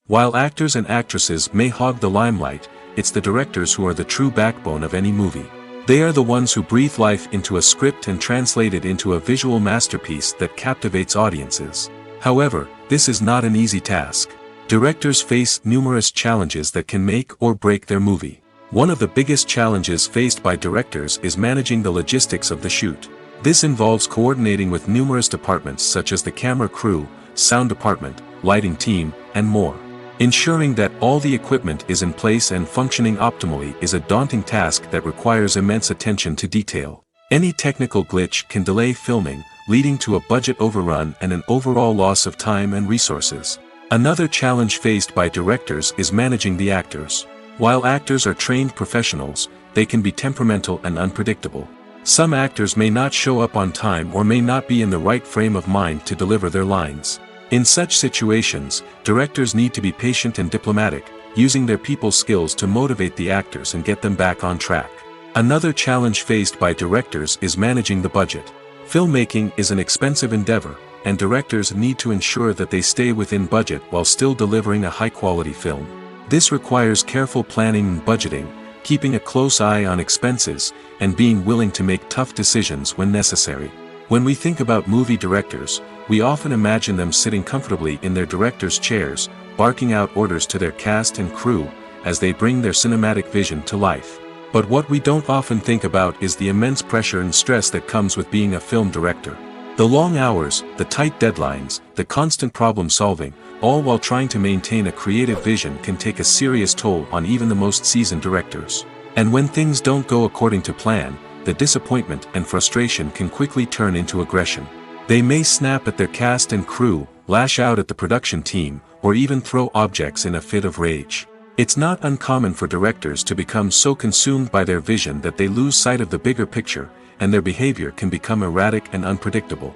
While actors and actresses may hog the limelight, it's the directors who are the true backbone of any movie. They are the ones who breathe life into a script and translate it into a visual masterpiece that captivates audiences. However, this is not an easy task. Directors face numerous challenges that can make or break their movie. One of the biggest challenges faced by directors is managing the logistics of the shoot. This involves coordinating with numerous departments such as the camera crew, sound department, lighting team, and more. Ensuring that all the equipment is in place and functioning optimally is a daunting task that requires immense attention to detail. Any technical glitch can delay filming, leading to a budget overrun and an overall loss of time and resources. Another challenge faced by directors is managing the actors. While actors are trained professionals, they can be temperamental and unpredictable. Some actors may not show up on time or may not be in the right frame of mind to deliver their lines. In such situations, directors need to be patient and diplomatic, using their people skills to motivate the actors and get them back on track. Another challenge faced by directors is managing the budget. Filmmaking is an expensive endeavor, and directors need to ensure that they stay within budget while still delivering a high-quality film. This requires careful planning and budgeting, keeping a close eye on expenses, and being willing to make tough decisions when necessary. When we think about movie directors, we often imagine them sitting comfortably in their director's chairs, barking out orders to their cast and crew, as they bring their cinematic vision to life. But what we don't often think about is the immense pressure and stress that comes with being a film director. The long hours, the tight deadlines, the constant problem solving, all while trying to maintain a creative vision can take a serious toll on even the most seasoned directors. And when things don't go according to plan, the disappointment and frustration can quickly turn into aggression. They may snap at their cast and crew, lash out at the production team, or even throw objects in a fit of rage. It's not uncommon for directors to become so consumed by their vision that they lose sight of the bigger picture, and their behavior can become erratic and unpredictable.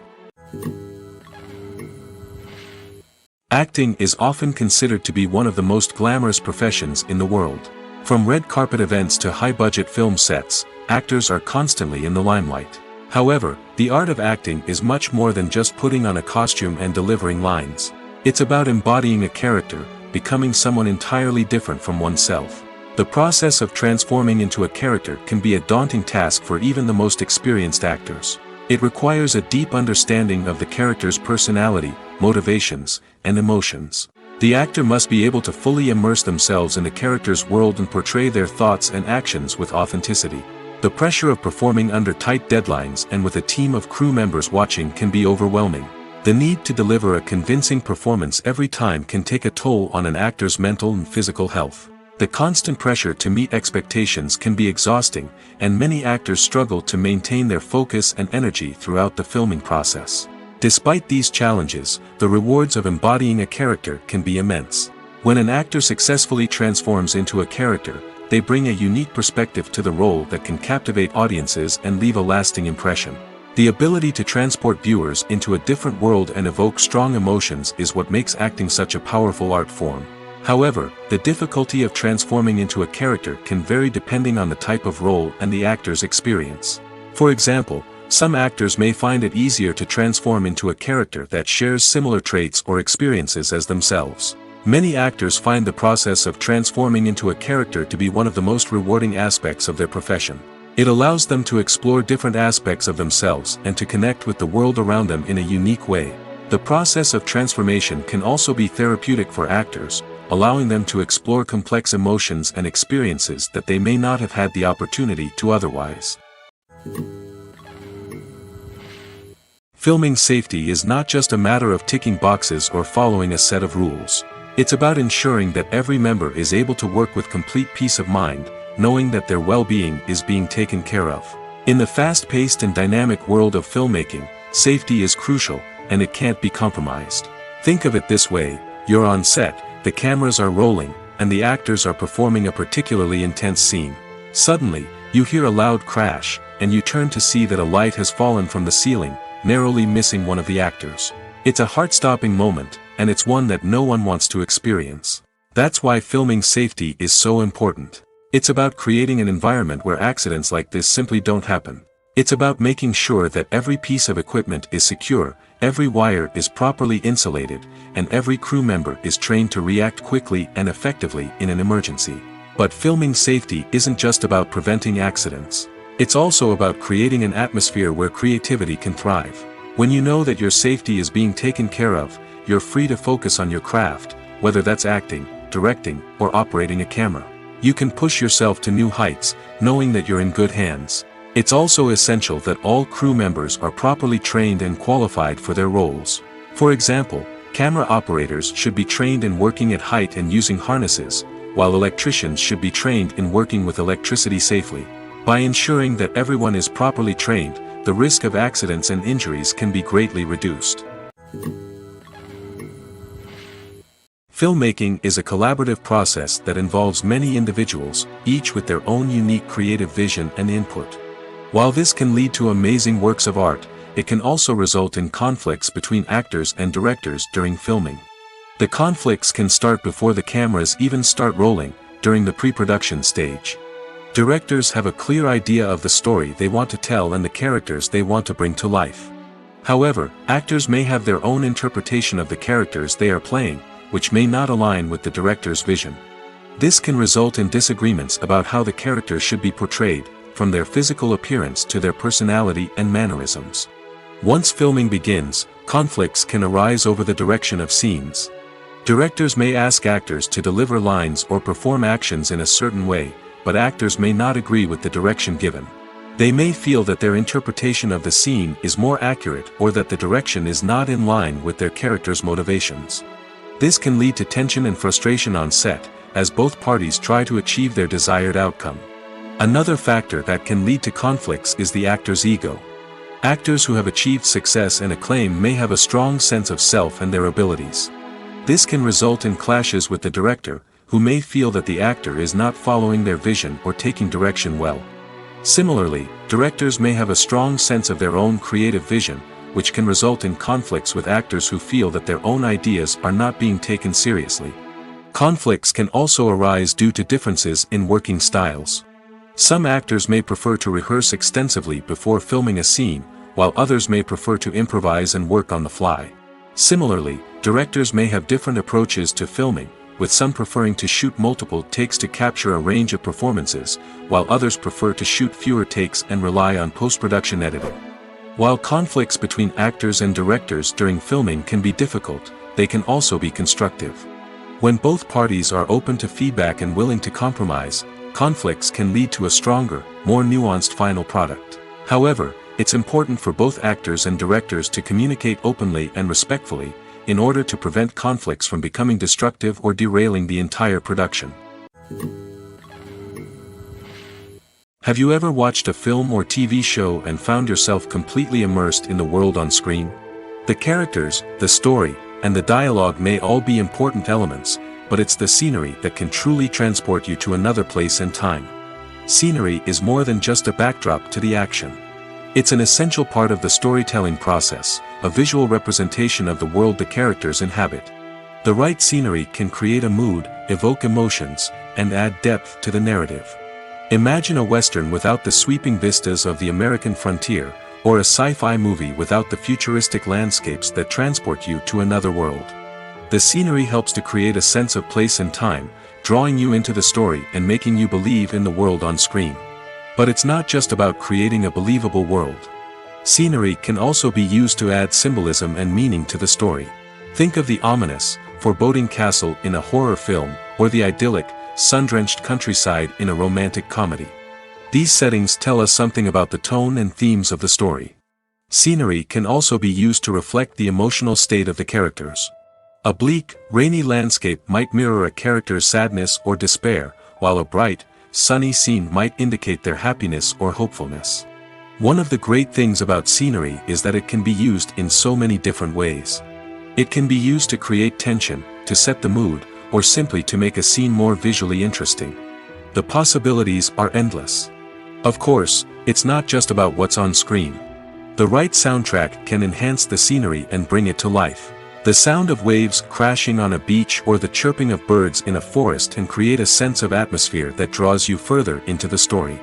Acting is often considered to be one of the most glamorous professions in the world. From red carpet events to high-budget film sets, actors are constantly in the limelight. However, the art of acting is much more than just putting on a costume and delivering lines. It's about embodying a character, becoming someone entirely different from oneself. The process of transforming into a character can be a daunting task for even the most experienced actors. It requires a deep understanding of the character's personality, motivations, and emotions. The actor must be able to fully immerse themselves in the character's world and portray their thoughts and actions with authenticity. The pressure of performing under tight deadlines and with a team of crew members watching can be overwhelming. The need to deliver a convincing performance every time can take a toll on an actor's mental and physical health. The constant pressure to meet expectations can be exhausting, and many actors struggle to maintain their focus and energy throughout the filming process. Despite these challenges, the rewards of embodying a character can be immense. When an actor successfully transforms into a character, they bring a unique perspective to the role that can captivate audiences and leave a lasting impression. The ability to transport viewers into a different world and evoke strong emotions is what makes acting such a powerful art form. However, the difficulty of transforming into a character can vary depending on the type of role and the actor's experience. For example, some actors may find it easier to transform into a character that shares similar traits or experiences as themselves. Many actors find the process of transforming into a character to be one of the most rewarding aspects of their profession. It allows them to explore different aspects of themselves and to connect with the world around them in a unique way. The process of transformation can also be therapeutic for actors, allowing them to explore complex emotions and experiences that they may not have had the opportunity to otherwise. Filming safety is not just a matter of ticking boxes or following a set of rules. It's about ensuring that every member is able to work with complete peace of mind, knowing that their well-being is being taken care of. In the fast-paced and dynamic world of filmmaking, safety is crucial, and it can't be compromised. Think of it this way: you're on set, the cameras are rolling, and the actors are performing a particularly intense scene. Suddenly, you hear a loud crash, and you turn to see that a light has fallen from the ceiling, narrowly missing one of the actors. It's a heart-stopping moment, and it's one that no one wants to experience. That's why filming safety is so important. It's about creating an environment where accidents like this simply don't happen. It's about making sure that every piece of equipment is secure, every wire is properly insulated, and every crew member is trained to react quickly and effectively in an emergency. But filming safety isn't just about preventing accidents. It's also about creating an atmosphere where creativity can thrive. When you know that your safety is being taken care of, you're free to focus on your craft, whether that's acting, directing, or operating a camera. You can push yourself to new heights, knowing that you're in good hands. It's also essential that all crew members are properly trained and qualified for their roles. For example, camera operators should be trained in working at height and using harnesses, while electricians should be trained in working with electricity safely. By ensuring that everyone is properly trained, the risk of accidents and injuries can be greatly reduced. Filmmaking is a collaborative process that involves many individuals, each with their own unique creative vision and input. While this can lead to amazing works of art, it can also result in conflicts between actors and directors during filming. The conflicts can start before the cameras even start rolling, during the pre-production stage. Directors have a clear idea of the story they want to tell and the characters they want to bring to life. However, actors may have their own interpretation of the characters they are playing, which may not align with the director's vision. This can result in disagreements about how the characters should be portrayed, from their physical appearance to their personality and mannerisms. Once filming begins, conflicts can arise over the direction of scenes. Directors may ask actors to deliver lines or perform actions in a certain way, but actors may not agree with the direction given. They may feel that their interpretation of the scene is more accurate or that the direction is not in line with their character's motivations. This can lead to tension and frustration on set, as both parties try to achieve their desired outcome. Another factor that can lead to conflicts is the actor's ego. Actors who have achieved success and acclaim may have a strong sense of self and their abilities. This can result in clashes with the director, who may feel that the actor is not following their vision or taking direction well. Similarly, directors may have a strong sense of their own creative vision, which can result in conflicts with actors who feel that their own ideas are not being taken seriously. Conflicts can also arise due to differences in working styles. Some actors may prefer to rehearse extensively before filming a scene, while others may prefer to improvise and work on the fly. Similarly, directors may have different approaches to filming, with some preferring to shoot multiple takes to capture a range of performances, while others prefer to shoot fewer takes and rely on post-production editing. While conflicts between actors and directors during filming can be difficult, they can also be constructive. When both parties are open to feedback and willing to compromise, conflicts can lead to a stronger, more nuanced final product. However, it's important for both actors and directors to communicate openly and respectfully, in order to prevent conflicts from becoming destructive or derailing the entire production. Have you ever watched a film or TV show and found yourself completely immersed in the world on screen? The characters, the story, and the dialogue may all be important elements, but it's the scenery that can truly transport you to another place and time. Scenery is more than just a backdrop to the action. It's an essential part of the storytelling process, a visual representation of the world the characters inhabit. The right scenery can create a mood, evoke emotions, and add depth to the narrative. Imagine a Western without the sweeping vistas of the American frontier, or a sci-fi movie without the futuristic landscapes that transport you to another world. The scenery helps to create a sense of place and time, drawing you into the story and making you believe in the world on screen. But it's not just about creating a believable world. Scenery can also be used to add symbolism and meaning to the story. Think of the ominous, foreboding castle in a horror film, or the idyllic, sun-drenched countryside in a romantic comedy. These settings tell us something about the tone and themes of the story. Scenery can also be used to reflect the emotional state of the characters. A bleak, rainy landscape might mirror a character's sadness or despair, while a bright, sunny scene might indicate their happiness or hopefulness. One of the great things about scenery is that it can be used in so many different ways. It can be used to create tension, to set the mood, or simply to make a scene more visually interesting. The possibilities are endless. Of course, it's not just about what's on screen. The right soundtrack can enhance the scenery and bring it to life. The sound of waves crashing on a beach or the chirping of birds in a forest can create a sense of atmosphere that draws you further into the story.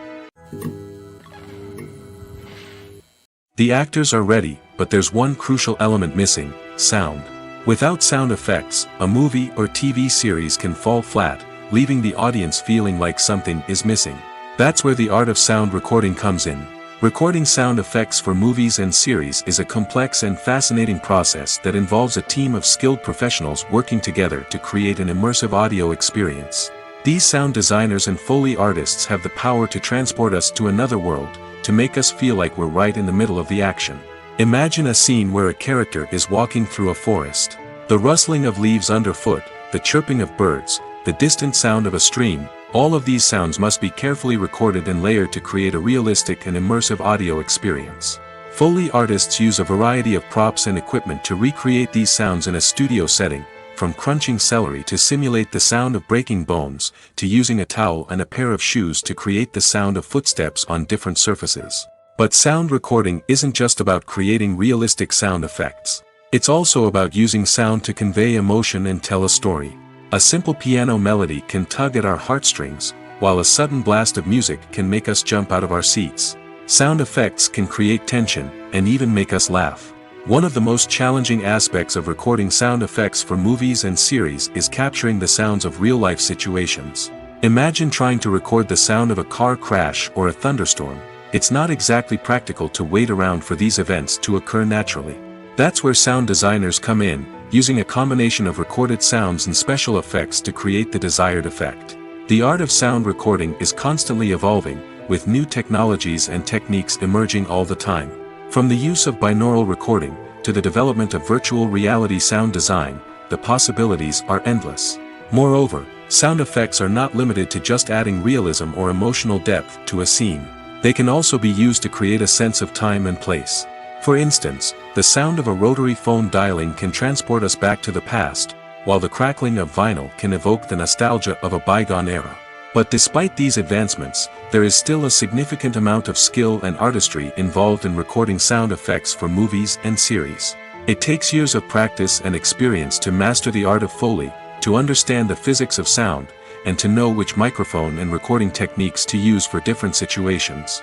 The actors are ready, but there's one crucial element missing: sound. Without sound effects, a movie or TV series can fall flat, leaving the audience feeling like something is missing. That's where the art of sound recording comes in. Recording sound effects for movies and series is a complex and fascinating process that involves a team of skilled professionals working together to create an immersive audio experience. These sound designers and Foley artists have the power to transport us to another world, to make us feel like we're right in the middle of the action. Imagine a scene where a character is walking through a forest. The rustling of leaves underfoot, the chirping of birds, the distant sound of a stream, all of these sounds must be carefully recorded and layered to create a realistic and immersive audio experience. Foley artists use a variety of props and equipment to recreate these sounds in a studio setting, from crunching celery to simulate the sound of breaking bones, to using a towel and a pair of shoes to create the sound of footsteps on different surfaces. But sound recording isn't just about creating realistic sound effects. It's also about using sound to convey emotion and tell a story. A simple piano melody can tug at our heartstrings, while a sudden blast of music can make us jump out of our seats. Sound effects can create tension, and even make us laugh. One of the most challenging aspects of recording sound effects for movies and series is capturing the sounds of real-life situations. Imagine trying to record the sound of a car crash or a thunderstorm. It's not exactly practical to wait around for these events to occur naturally. That's where sound designers come in, using a combination of recorded sounds and special effects to create the desired effect. The art of sound recording is constantly evolving, with new technologies and techniques emerging all the time. From the use of binaural recording, to the development of virtual reality sound design, the possibilities are endless. Moreover, sound effects are not limited to just adding realism or emotional depth to a scene. They can also be used to create a sense of time and place. For instance, the sound of a rotary phone dialing can transport us back to the past, while the crackling of vinyl can evoke the nostalgia of a bygone era. But despite these advancements, there is still a significant amount of skill and artistry involved in recording sound effects for movies and series. It takes years of practice and experience to master the art of Foley, to understand the physics of sound, and to know which microphone and recording techniques to use for different situations.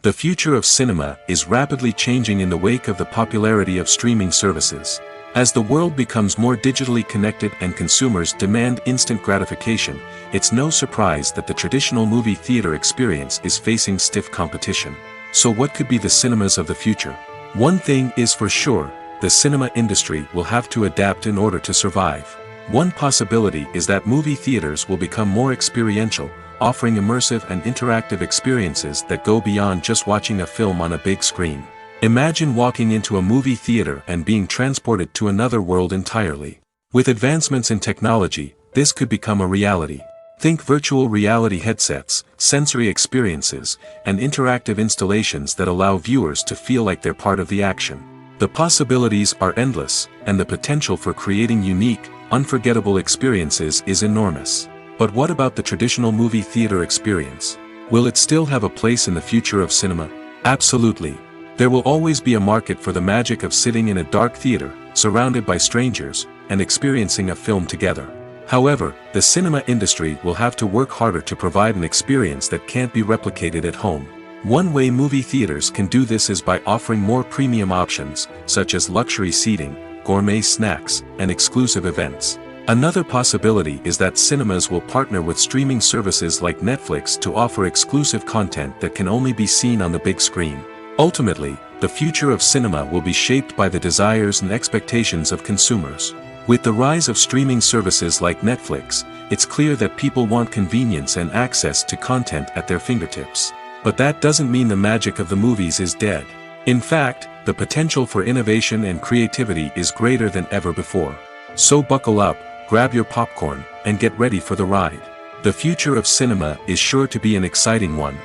The future of cinema is rapidly changing in the wake of the popularity of streaming services. As the world becomes more digitally connected and consumers demand instant gratification, it's no surprise that the traditional movie theater experience is facing stiff competition. So what could be the cinemas of the future? One thing is for sure, the cinema industry will have to adapt in order to survive. One possibility is that movie theaters will become more experiential, offering immersive and interactive experiences that go beyond just watching a film on a big screen. Imagine walking into a movie theater and being transported to another world entirely. With advancements in technology, this could become a reality. Think virtual reality headsets, sensory experiences, and interactive installations that allow viewers to feel like they're part of the action. The possibilities are endless, and the potential for creating unique, unforgettable experiences is enormous. But what about the traditional movie theater experience? Will it still have a place in the future of cinema? Absolutely. There will always be a market for the magic of sitting in a dark theater, surrounded by strangers, and experiencing a film together. However, the cinema industry will have to work harder to provide an experience that can't be replicated at home. One way movie theaters can do this is by offering more premium options, such as luxury seating, gourmet snacks, and exclusive events. Another possibility is that cinemas will partner with streaming services like Netflix to offer exclusive content that can only be seen on the big screen. Ultimately, the future of cinema will be shaped by the desires and expectations of consumers. With the rise of streaming services like Netflix, it's clear that people want convenience and access to content at their fingertips. But that doesn't mean the magic of the movies is dead. In fact, the potential for innovation and creativity is greater than ever before. So buckle up, grab your popcorn, and get ready for the ride. The future of cinema is sure to be an exciting one.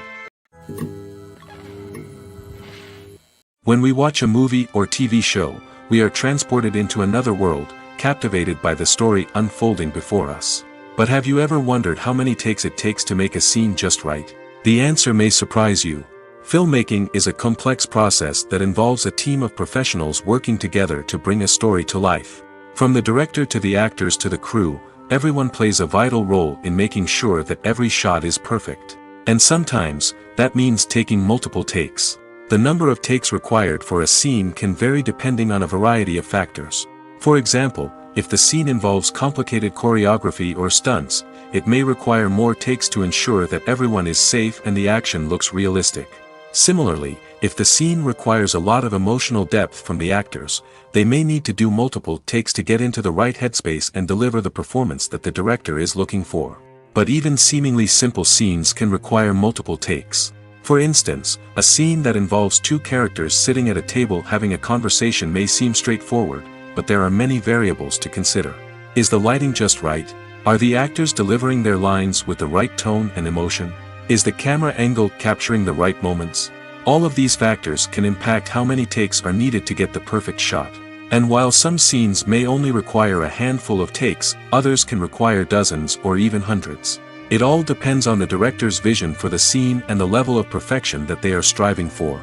When we watch a movie or TV show, we are transported into another world, captivated by the story unfolding before us. But have you ever wondered how many takes it takes to make a scene just right? The answer may surprise you. Filmmaking is a complex process that involves a team of professionals working together to bring a story to life. From the director to the actors to the crew, everyone plays a vital role in making sure that every shot is perfect. And sometimes, that means taking multiple takes. The number of takes required for a scene can vary depending on a variety of factors. For example, if the scene involves complicated choreography or stunts, it may require more takes to ensure that everyone is safe and the action looks realistic. Similarly, if the scene requires a lot of emotional depth from the actors, they may need to do multiple takes to get into the right headspace and deliver the performance that the director is looking for. But even seemingly simple scenes can require multiple takes. For instance, a scene that involves two characters sitting at a table having a conversation may seem straightforward, but there are many variables to consider. Is the lighting just right? Are the actors delivering their lines with the right tone and emotion? Is the camera angle capturing the right moments? All of these factors can impact how many takes are needed to get the perfect shot. And while some scenes may only require a handful of takes, others can require dozens or even hundreds. It all depends on the director's vision for the scene and the level of perfection that they are striving for.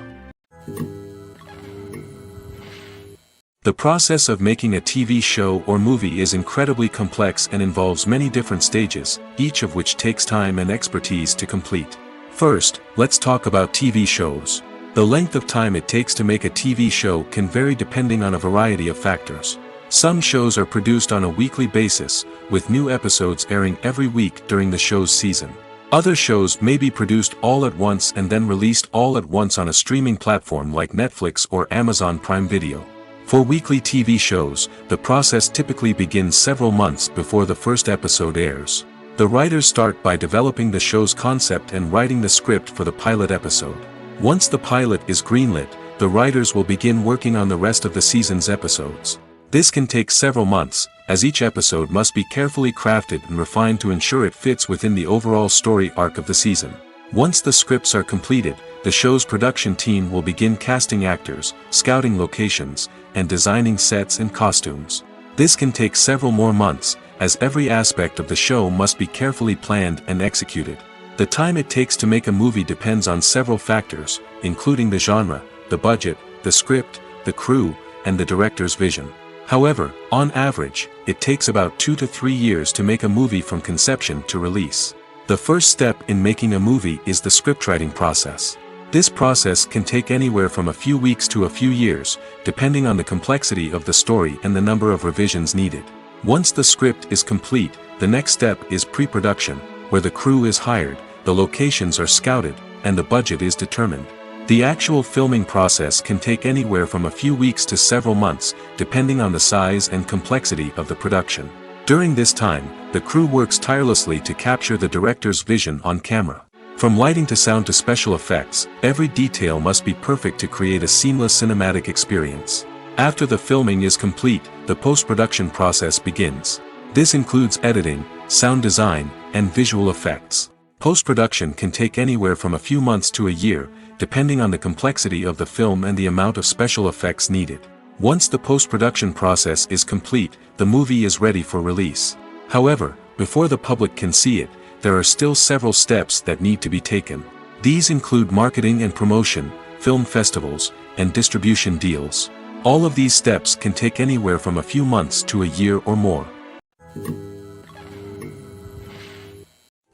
The process of making a TV show or movie is incredibly complex and involves many different stages, each of which takes time and expertise to complete. First, let's talk about TV shows. The length of time it takes to make a TV show can vary depending on a variety of factors. Some shows are produced on a weekly basis, with new episodes airing every week during the show's season. Other shows may be produced all at once and then released all at once on a streaming platform like Netflix or Amazon Prime Video. For weekly TV shows, the process typically begins several months before the first episode airs. The writers start by developing the show's concept and writing the script for the pilot episode. Once the pilot is greenlit, the writers will begin working on the rest of the season's episodes. This can take several months, as each episode must be carefully crafted and refined to ensure it fits within the overall story arc of the season. Once the scripts are completed, the show's production team will begin casting actors, scouting locations, and designing sets and costumes. This can take several more months, as every aspect of the show must be carefully planned and executed. The time it takes to make a movie depends on several factors, including the genre, the budget, the script, the crew, and the director's vision. However, on average, it takes about 2 to 3 years to make a movie from conception to release. The first step in making a movie is the scriptwriting process. This process can take anywhere from a few weeks to a few years, depending on the complexity of the story and the number of revisions needed. Once the script is complete, the next step is pre-production, where the crew is hired, the locations are scouted, and the budget is determined. The actual filming process can take anywhere from a few weeks to several months, depending on the size and complexity of the production. During this time, the crew works tirelessly to capture the director's vision on camera. From lighting to sound to special effects, every detail must be perfect to create a seamless cinematic experience. After the filming is complete, the post-production process begins. This includes editing, sound design, and visual effects. Post-production can take anywhere from a few months to a year, depending on the complexity of the film and the amount of special effects needed. Once the post-production process is complete, the movie is ready for release. However, before the public can see it, there are still several steps that need to be taken. These include marketing and promotion, film festivals, and distribution deals. All of these steps can take anywhere from a few months to a year or more.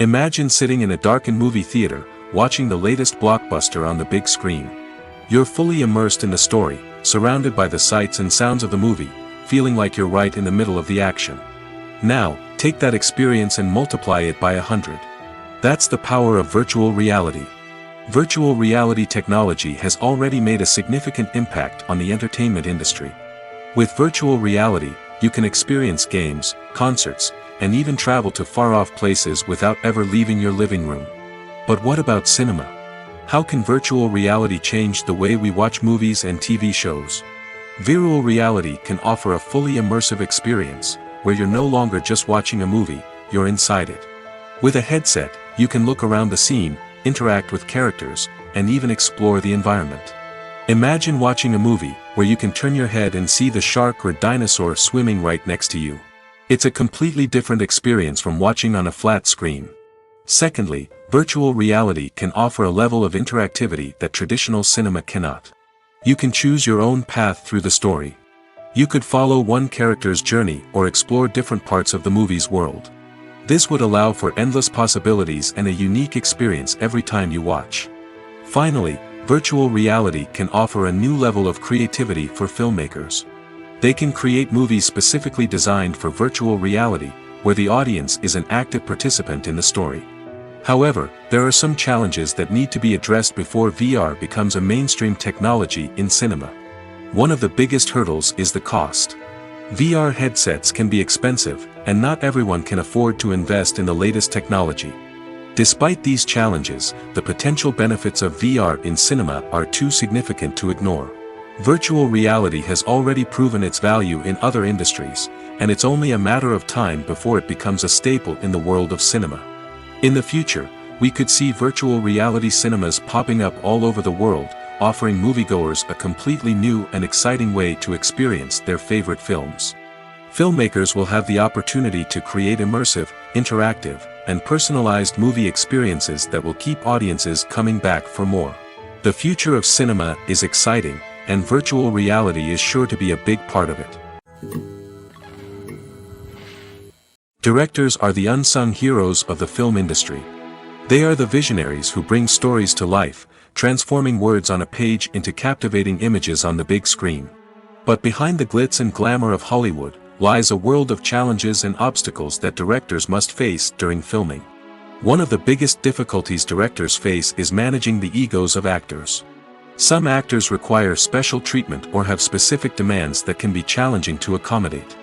Imagine sitting in a darkened movie theater, watching the latest blockbuster on the big screen. You're fully immersed in the story, surrounded by the sights and sounds of the movie, feeling like you're right in the middle of the action. Now, take that experience and multiply it by 100. That's the power of virtual reality. Virtual reality technology has already made a significant impact on the entertainment industry. With virtual reality, you can experience games, concerts, and even travel to far-off places without ever leaving your living room. But what about cinema? How can virtual reality change the way we watch movies and TV shows? Virtual reality can offer a fully immersive experience, where you're no longer just watching a movie, you're inside it. With a headset, you can look around the scene, interact with characters, and even explore the environment. Imagine watching a movie where you can turn your head and see the shark or dinosaur swimming right next to you. It's a completely different experience from watching on a flat screen. Secondly, virtual reality can offer a level of interactivity that traditional cinema cannot. You can choose your own path through the story. You could follow one character's journey or explore different parts of the movie's world. This would allow for endless possibilities and a unique experience every time you watch. Finally, virtual reality can offer a new level of creativity for filmmakers. They can create movies specifically designed for virtual reality, where the audience is an active participant in the story. However, there are some challenges that need to be addressed before VR becomes a mainstream technology in cinema. One of the biggest hurdles is the cost. VR headsets can be expensive, and not everyone can afford to invest in the latest technology. Despite these challenges, the potential benefits of VR in cinema are too significant to ignore. Virtual reality has already proven its value in other industries, and it's only a matter of time before it becomes a staple in the world of cinema. In the future, we could see virtual reality cinemas popping up all over the world, offering moviegoers a completely new and exciting way to experience their favorite films. Filmmakers will have the opportunity to create immersive, interactive, and personalized movie experiences that will keep audiences coming back for more. The future of cinema is exciting, and virtual reality is sure to be a big part of it. Directors are the unsung heroes of the film industry. They are the visionaries who bring stories to life, transforming words on a page into captivating images on the big screen. But behind the glitz and glamour of Hollywood, lies a world of challenges and obstacles that directors must face during filming. One of the biggest difficulties directors face is managing the egos of actors. Some actors require special treatment or have specific demands that can be challenging to accommodate.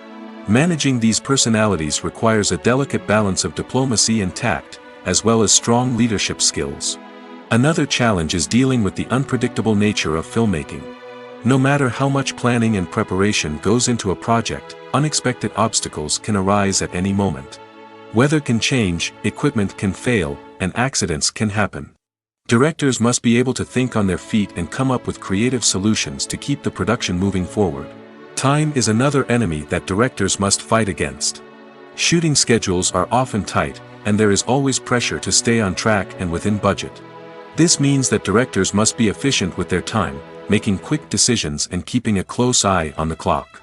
Managing these personalities requires a delicate balance of diplomacy and tact, as well as strong leadership skills. Another challenge is dealing with the unpredictable nature of filmmaking. No matter how much planning and preparation goes into a project, unexpected obstacles can arise at any moment. Weather can change, equipment can fail, and accidents can happen. Directors must be able to think on their feet and come up with creative solutions to keep the production moving forward. Time is another enemy that directors must fight against. Shooting schedules are often tight, and there is always pressure to stay on track and within budget. This means that directors must be efficient with their time, making quick decisions and keeping a close eye on the clock.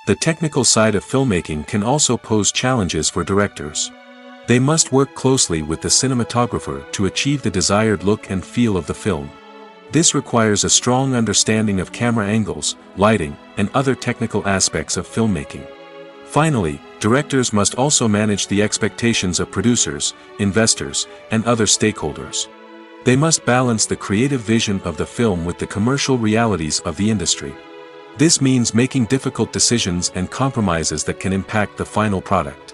The technical side of filmmaking can also pose challenges for directors. They must work closely with the cinematographer to achieve the desired look and feel of the film. This requires a strong understanding of camera angles, lighting, and other technical aspects of filmmaking. Finally, directors must also manage the expectations of producers, investors, and other stakeholders. They must balance the creative vision of the film with the commercial realities of the industry. This means making difficult decisions and compromises that can impact the final product.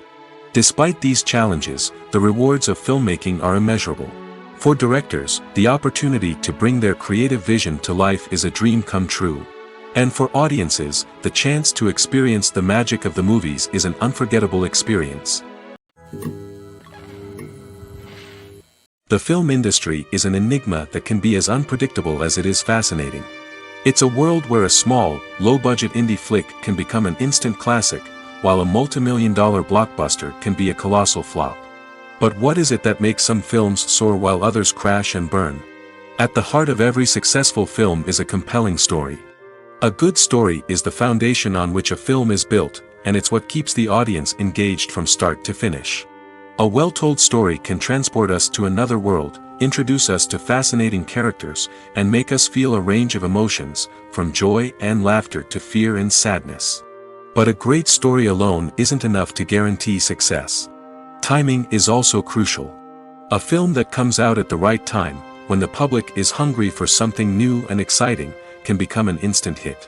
Despite these challenges, the rewards of filmmaking are immeasurable. For directors, the opportunity to bring their creative vision to life is a dream come true. And for audiences, the chance to experience the magic of the movies is an unforgettable experience. The film industry is an enigma that can be as unpredictable as it is fascinating. It's a world where a small, low-budget indie flick can become an instant classic, while a multi-million-dollar blockbuster can be a colossal flop. But what is it that makes some films soar while others crash and burn? At the heart of every successful film is a compelling story. A good story is the foundation on which a film is built, and it's what keeps the audience engaged from start to finish. A well-told story can transport us to another world, introduce us to fascinating characters, and make us feel a range of emotions, from joy and laughter to fear and sadness. But a great story alone isn't enough to guarantee success. Timing is also crucial. A film that comes out at the right time, when the public is hungry for something new and exciting, can become an instant hit.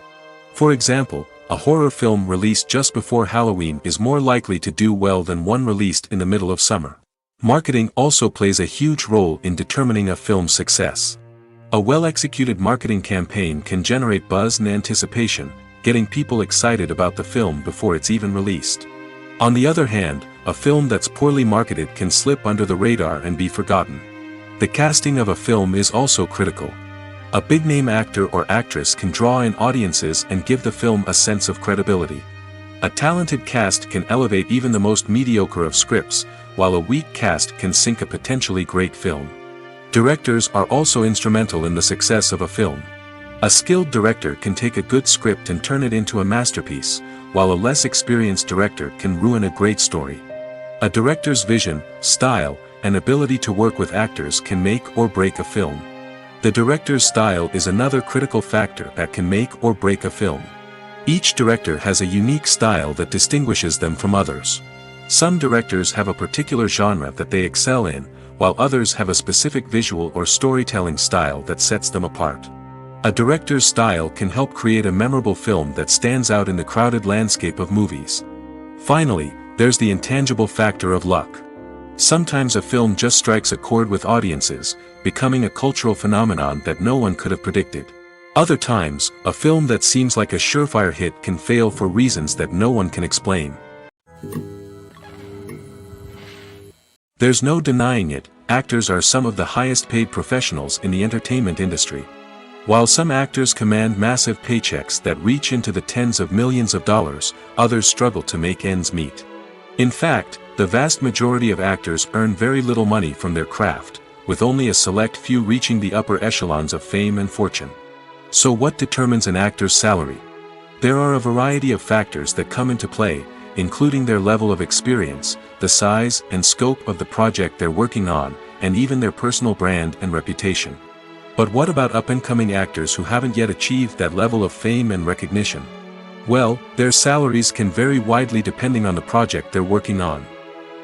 For example, a horror film released just before Halloween is more likely to do well than one released in the middle of summer. Marketing also plays a huge role in determining a film's success. A well-executed marketing campaign can generate buzz and anticipation, getting people excited about the film before it's even released. On the other hand, a film that's poorly marketed can slip under the radar and be forgotten. The casting of a film is also critical. A big-name actor or actress can draw in audiences and give the film a sense of credibility. A talented cast can elevate even the most mediocre of scripts, while a weak cast can sink a potentially great film. Directors are also instrumental in the success of a film. A skilled director can take a good script and turn it into a masterpiece, while a less experienced director can ruin a great story. A director's vision, style, and ability to work with actors can make or break a film. The director's style is another critical factor that can make or break a film. Each director has a unique style that distinguishes them from others. Some directors have a particular genre that they excel in, while others have a specific visual or storytelling style that sets them apart. A director's style can help create a memorable film that stands out in the crowded landscape of movies. Finally, there's the intangible factor of luck. Sometimes a film just strikes a chord with audiences, becoming a cultural phenomenon that no one could have predicted. Other times, a film that seems like a surefire hit can fail for reasons that no one can explain. There's no denying it, actors are some of the highest paid professionals in the entertainment industry. While some actors command massive paychecks that reach into the tens of millions of dollars, others struggle to make ends meet. In fact, the vast majority of actors earn very little money from their craft, with only a select few reaching the upper echelons of fame and fortune. So what determines an actor's salary? There are a variety of factors that come into play, including their level of experience, the size and scope of the project they're working on, and even their personal brand and reputation. But what about up-and-coming actors who haven't yet achieved that level of fame and recognition? Well, their salaries can vary widely depending on the project they're working on.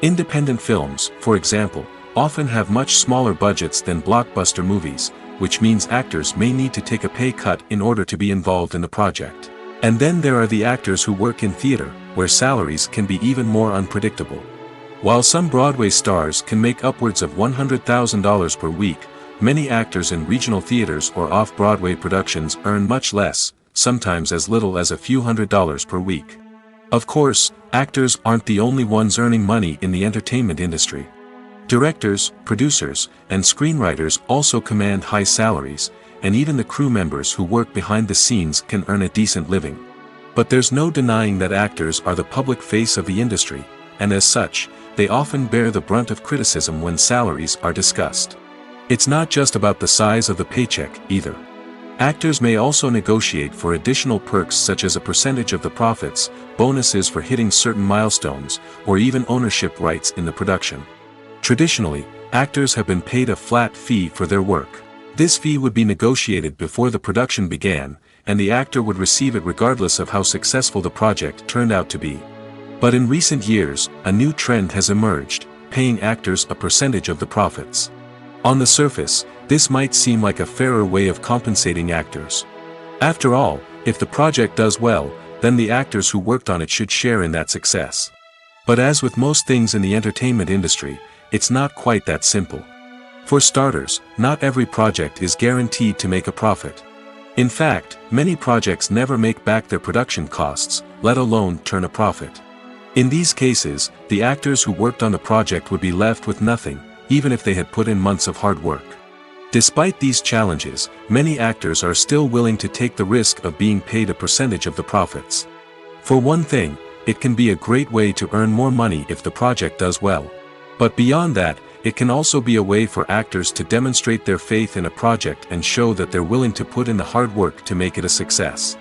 Independent films, for example, often have much smaller budgets than blockbuster movies, which means actors may need to take a pay cut in order to be involved in the project. And then there are the actors who work in theater, where salaries can be even more unpredictable. While some Broadway stars can make upwards of $100,000 per week, many actors in regional theaters or off-Broadway productions earn much less, sometimes as little as a few $100s per week. Of course, actors aren't the only ones earning money in the entertainment industry. Directors, producers, and screenwriters also command high salaries, and even the crew members who work behind the scenes can earn a decent living. But there's no denying that actors are the public face of the industry, and as such, they often bear the brunt of criticism when salaries are discussed. It's not just about the size of the paycheck, either. Actors may also negotiate for additional perks such as a percentage of the profits, bonuses for hitting certain milestones, or even ownership rights in the production. Traditionally, actors have been paid a flat fee for their work. This fee would be negotiated before the production began, and the actor would receive it regardless of how successful the project turned out to be. But in recent years, a new trend has emerged, paying actors a percentage of the profits. On the surface, this might seem like a fairer way of compensating actors. After all, if the project does well, then the actors who worked on it should share in that success. But as with most things in the entertainment industry, it's not quite that simple. For starters, not every project is guaranteed to make a profit. In fact, many projects never make back their production costs, let alone turn a profit. In these cases, the actors who worked on the project would be left with nothing, even if they had put in months of hard work. Despite these challenges, many actors are still willing to take the risk of being paid a percentage of the profits. For one thing, it can be a great way to earn more money if the project does well. But beyond that, it can also be a way for actors to demonstrate their faith in a project and show that they're willing to put in the hard work to make it a success.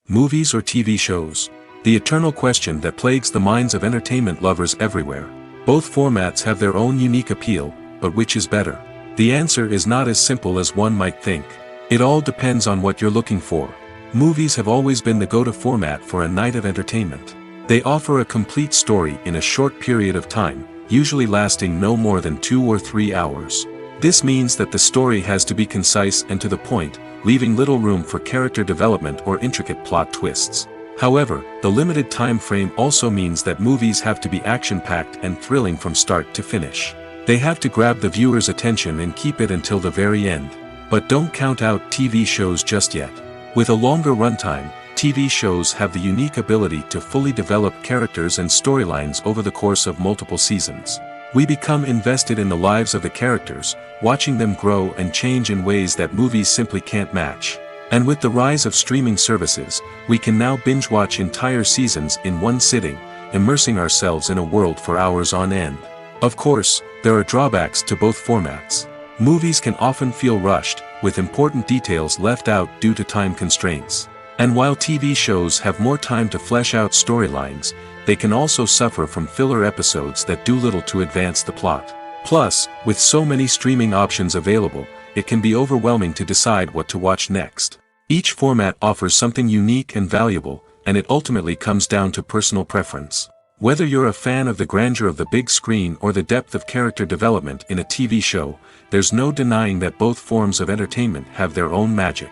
Movies or TV shows? The eternal question that plagues the minds of entertainment lovers everywhere. Both formats have their own unique appeal, but which is better? The answer is not as simple as one might think. It all depends on what you're looking for. Movies have always been the go-to format for a night of entertainment. They offer a complete story in a short period of time, usually lasting no more than 2 or 3 hours. This means that the story has to be concise and to the point, leaving little room for character development or intricate plot twists. However, the limited time frame also means that movies have to be action-packed and thrilling from start to finish. They have to grab the viewer's attention and keep it until the very end. But don't count out TV shows just yet. With a longer runtime, TV shows have the unique ability to fully develop characters and storylines over the course of multiple seasons. We become invested in the lives of the characters, watching them grow and change in ways that movies simply can't match. And with the rise of streaming services, we can now binge-watch entire seasons in one sitting, immersing ourselves in a world for hours on end. Of course, there are drawbacks to both formats. Movies can often feel rushed, with important details left out due to time constraints. And while TV shows have more time to flesh out storylines, they can also suffer from filler episodes that do little to advance the plot. Plus, with so many streaming options available, it can be overwhelming to decide what to watch next. Each format offers something unique and valuable, and it ultimately comes down to personal preference. Whether you're a fan of the grandeur of the big screen or the depth of character development in a TV show, there's no denying that both forms of entertainment have their own magic.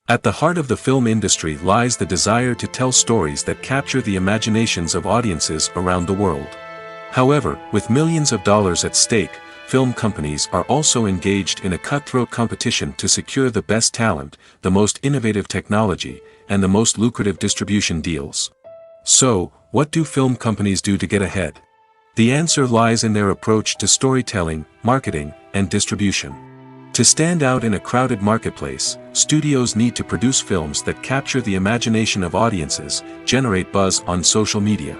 At the heart of the film industry lies the desire to tell stories that capture the imaginations of audiences around the world. However, with millions of dollars at stake, film companies are also engaged in a cutthroat competition to secure the best talent, the most innovative technology, and the most lucrative distribution deals. So, what do film companies do to get ahead? The answer lies in their approach to storytelling, marketing, and distribution. To stand out in a crowded marketplace, studios need to produce films that capture the imagination of audiences, generate buzz on social media.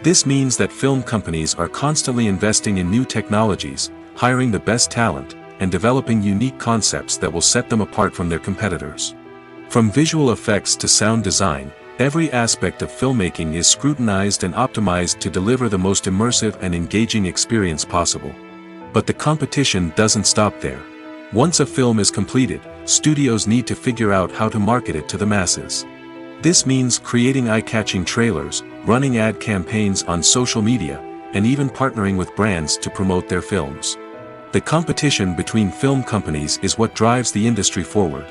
This means that film companies are constantly investing in new technologies, hiring the best talent, and developing unique concepts that will set them apart from their competitors. From visual effects to sound design, every aspect of filmmaking is scrutinized and optimized to deliver the most immersive and engaging experience possible. But the competition doesn't stop there. Once a film is completed, studios need to figure out how to market it to the masses. This means creating eye-catching trailers, running ad campaigns on social media, and even partnering with brands to promote their films. The competition between film companies is what drives the industry forward.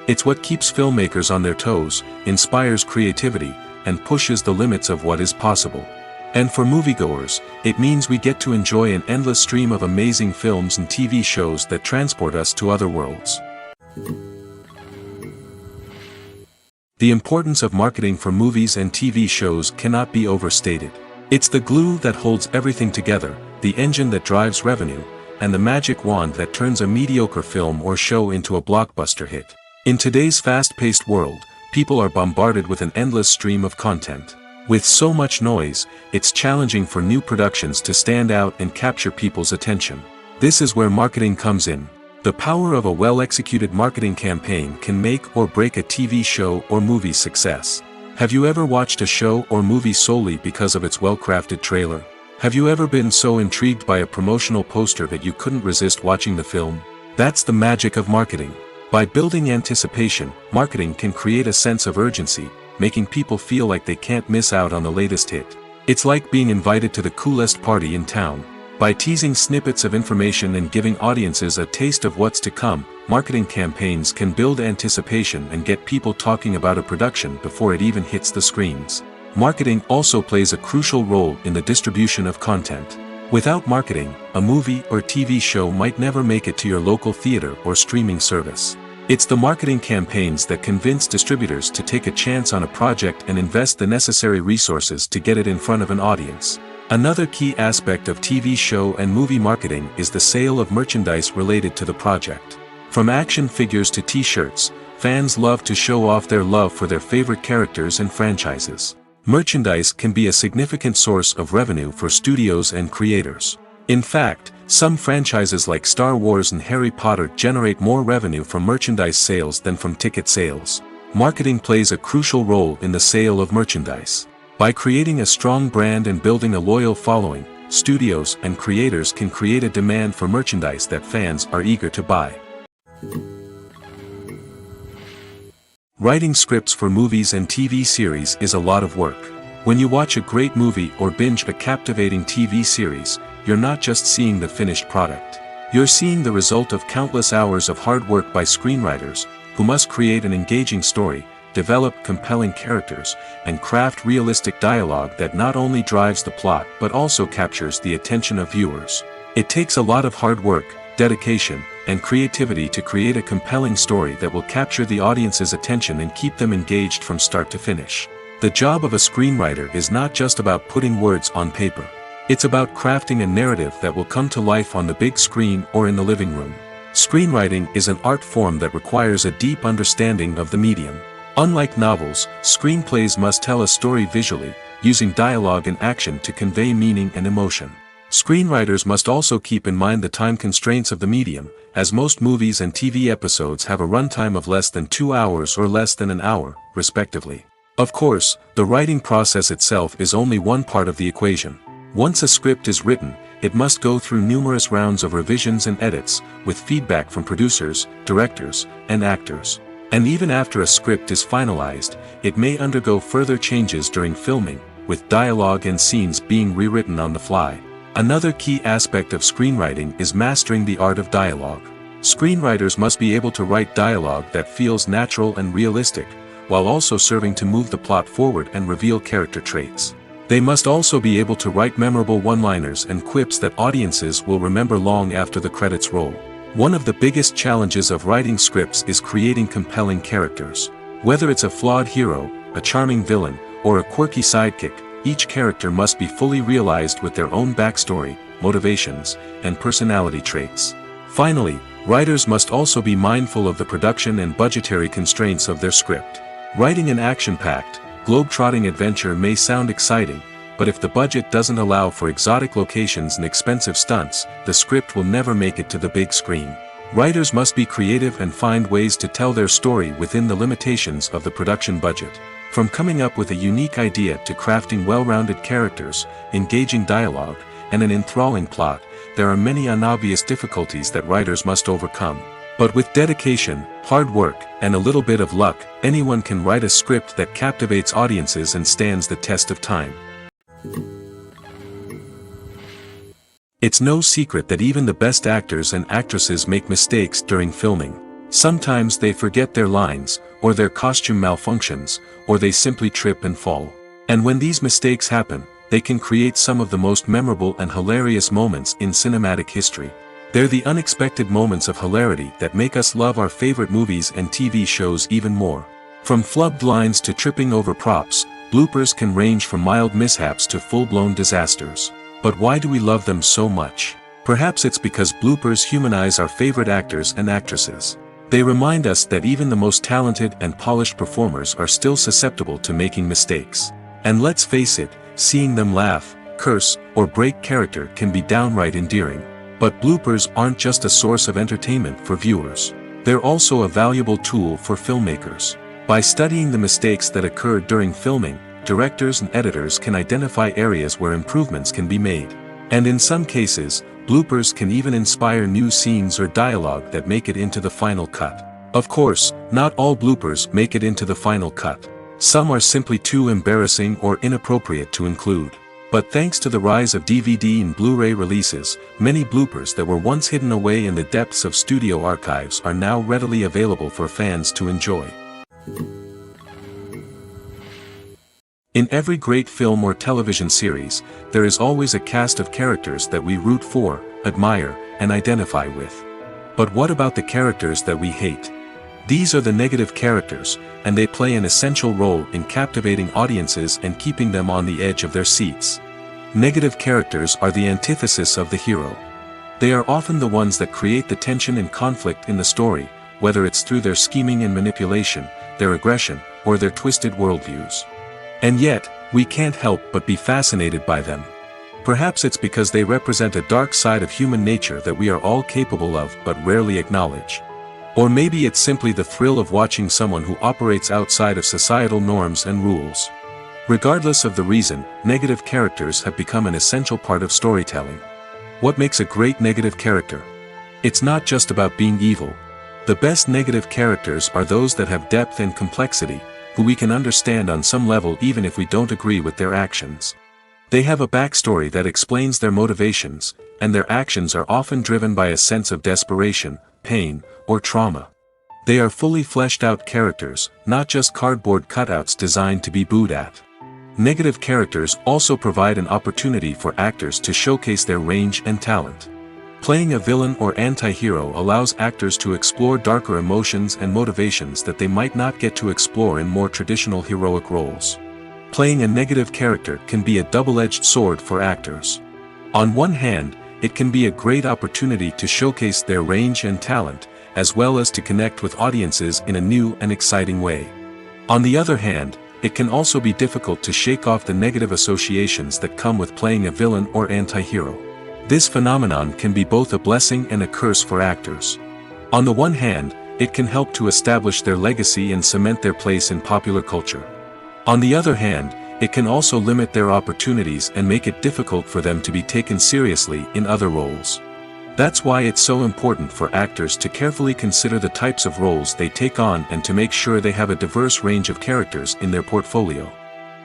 It's what keeps filmmakers on their toes, inspires creativity, and pushes the limits of what is possible. And for moviegoers, it means we get to enjoy an endless stream of amazing films and TV shows that transport us to other worlds. The importance of marketing for movies and TV shows cannot be overstated. It's the glue that holds everything together, the engine that drives revenue, and the magic wand that turns a mediocre film or show into a blockbuster hit. In today's fast-paced world, people are bombarded with an endless stream of content. With so much noise, it's challenging for new productions to stand out and capture people's attention. This is where marketing comes in. The power of a well-executed marketing campaign can make or break a TV show or movie's success. Have you ever watched a show or movie solely because of its well-crafted trailer? Have you ever been so intrigued by a promotional poster that you couldn't resist watching the film? That's the magic of marketing. By building anticipation, marketing can create a sense of urgency, making people feel like they can't miss out on the latest hit. It's like being invited to the coolest party in town. By teasing snippets of information and giving audiences a taste of what's to come, marketing campaigns can build anticipation and get people talking about a production before it even hits the screens. Marketing also plays a crucial role in the distribution of content. Without marketing, a movie or TV show might never make it to your local theater or streaming service. It's the marketing campaigns that convince distributors to take a chance on a project and invest the necessary resources to get it in front of an audience. Another key aspect of TV show and movie marketing is the sale of merchandise related to the project. From action figures to t-shirts, fans love to show off their love for their favorite characters and franchises. Merchandise can be a significant source of revenue for studios and creators. In fact, some franchises like Star Wars and Harry Potter generate more revenue from merchandise sales than from ticket sales. Marketing plays a crucial role in the sale of merchandise. By creating a strong brand and building a loyal following, studios and creators can create a demand for merchandise that fans are eager to buy. Writing scripts for movies and TV series is a lot of work. When you watch a great movie or binge a captivating TV series, you're not just seeing the finished product. You're seeing the result of countless hours of hard work by screenwriters, who must create an engaging story, develop compelling characters, and craft realistic dialogue that not only drives the plot but also captures the attention of viewers. It takes a lot of hard work, dedication, and creativity to create a compelling story that will capture the audience's attention and keep them engaged from start to finish. The job of a screenwriter is not just about putting words on paper. It's about crafting a narrative that will come to life on the big screen or in the living room. Screenwriting is an art form that requires a deep understanding of the medium. Unlike novels, screenplays must tell a story visually, using dialogue and action to convey meaning and emotion. Screenwriters must also keep in mind the time constraints of the medium, as most movies and TV episodes have a runtime of less than 2 hours or less than an hour, respectively. Of course, the writing process itself is only one part of the equation. Once a script is written, it must go through numerous rounds of revisions and edits, with feedback from producers, directors, and actors. And even after a script is finalized, it may undergo further changes during filming, with dialogue and scenes being rewritten on the fly. Another key aspect of screenwriting is mastering the art of dialogue. Screenwriters must be able to write dialogue that feels natural and realistic, while also serving to move the plot forward and reveal character traits. They must also be able to write memorable one-liners and quips that audiences will remember long after the credits roll. One of the biggest challenges of writing scripts is creating compelling characters. Whether it's a flawed hero, a charming villain, or a quirky sidekick, each character must be fully realized with their own backstory, motivations, and personality traits. Finally, writers must also be mindful of the production and budgetary constraints of their script. Writing an action-packed, globe-trotting adventure may sound exciting, but if the budget doesn't allow for exotic locations and expensive stunts, the script will never make it to the big screen. Writers must be creative and find ways to tell their story within the limitations of the production budget. From coming up with a unique idea to crafting well-rounded characters, engaging dialogue, and an enthralling plot, there are many unobvious difficulties that writers must overcome. But with dedication, hard work, and a little bit of luck, anyone can write a script that captivates audiences and stands the test of time. It's no secret that even the best actors and actresses make mistakes during filming. Sometimes they forget their lines, or their costume malfunctions, or they simply trip and fall. And when these mistakes happen, they can create some of the most memorable and hilarious moments in cinematic history. They're the unexpected moments of hilarity that make us love our favorite movies and TV shows even more. From flubbed lines to tripping over props, bloopers can range from mild mishaps to full-blown disasters. But why do we love them so much? Perhaps it's because bloopers humanize our favorite actors and actresses. They remind us that even the most talented and polished performers are still susceptible to making mistakes. And let's face it, seeing them laugh, curse, or break character can be downright endearing. But bloopers aren't just a source of entertainment for viewers. They're also a valuable tool for filmmakers. By studying the mistakes that occurred during filming, directors and editors can identify areas where improvements can be made. And in some cases, bloopers can even inspire new scenes or dialogue that make it into the final cut. Of course, not all bloopers make it into the final cut. Some are simply too embarrassing or inappropriate to include. But thanks to the rise of DVD and Blu-ray releases, many bloopers that were once hidden away in the depths of studio archives are now readily available for fans to enjoy. In every great film or television series, there is always a cast of characters that we root for, admire, and identify with. But what about the characters that we hate? These are the negative characters, and they play an essential role in captivating audiences and keeping them on the edge of their seats. Negative characters are the antithesis of the hero. They are often the ones that create the tension and conflict in the story, whether it's through their scheming and manipulation, their aggression, or their twisted worldviews. And yet, we can't help but be fascinated by them. Perhaps it's because they represent a dark side of human nature that we are all capable of but rarely acknowledge. Or maybe it's simply the thrill of watching someone who operates outside of societal norms and rules. Regardless of the reason, negative characters have become an essential part of storytelling. What makes a great negative character? It's not just about being evil. The best negative characters are those that have depth and complexity, who we can understand on some level even if we don't agree with their actions. They have a backstory that explains their motivations, and their actions are often driven by a sense of desperation, pain, or trauma. They are fully fleshed out characters, not just cardboard cutouts designed to be booed at. Negative characters also provide an opportunity for actors to showcase their range and talent. Playing a villain or anti-hero allows actors to explore darker emotions and motivations that they might not get to explore in more traditional heroic roles. Playing a negative character can be a double-edged sword for actors. On one hand, it can be a great opportunity to showcase their range and talent, as well as to connect with audiences in a new and exciting way. On the other hand, it can also be difficult to shake off the negative associations that come with playing a villain or anti-hero. This phenomenon can be both a blessing and a curse for actors. On the one hand, it can help to establish their legacy and cement their place in popular culture. On the other hand, it can also limit their opportunities and make it difficult for them to be taken seriously in other roles. That's why it's so important for actors to carefully consider the types of roles they take on and to make sure they have a diverse range of characters in their portfolio.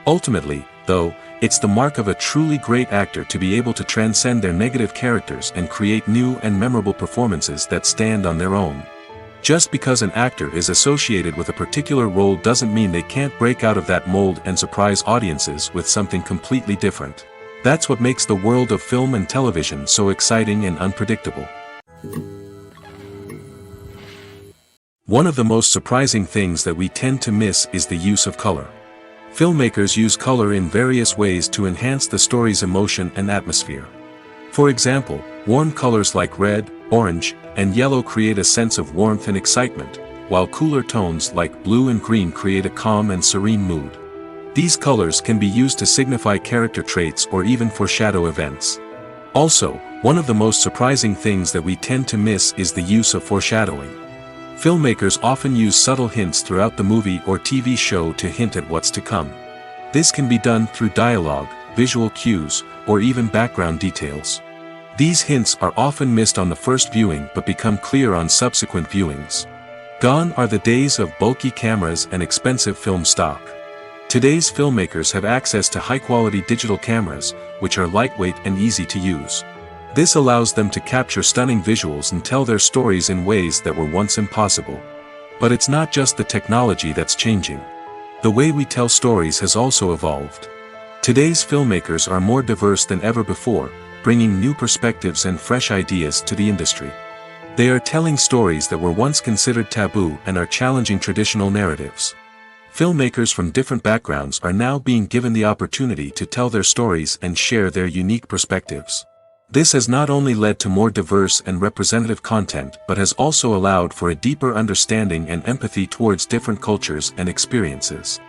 Ultimately, though, it's the mark of a truly great actor to be able to transcend their negative characters and create new and memorable performances that stand on their own. Just because an actor is associated with a particular role doesn't mean they can't break out of that mold and surprise audiences with something completely different. That's what makes the world of film and television so exciting and unpredictable. One of the most surprising things that we tend to miss is the use of color. Filmmakers use color in various ways to enhance the story's emotion and atmosphere. For example, warm colors like red, orange, and yellow create a sense of warmth and excitement, while cooler tones like blue and green create a calm and serene mood. These colors can be used to signify character traits or even foreshadow events. Also, one of the most surprising things that we tend to miss is the use of foreshadowing. Filmmakers often use subtle hints throughout the movie or TV show to hint at what's to come. This can be done through dialogue, visual cues, or even background details. These hints are often missed on the first viewing but become clear on subsequent viewings. Gone are the days of bulky cameras and expensive film stock. Today's filmmakers have access to high-quality digital cameras, which are lightweight and easy to use. This allows them to capture stunning visuals and tell their stories in ways that were once impossible. But it's not just the technology that's changing. The way we tell stories has also evolved. Today's filmmakers are more diverse than ever before, bringing new perspectives and fresh ideas to the industry. They are telling stories that were once considered taboo and are challenging traditional narratives. Filmmakers from different backgrounds are now being given the opportunity to tell their stories and share their unique perspectives. This has not only led to more diverse and representative content but has also allowed for a deeper understanding and empathy towards different cultures and experiences.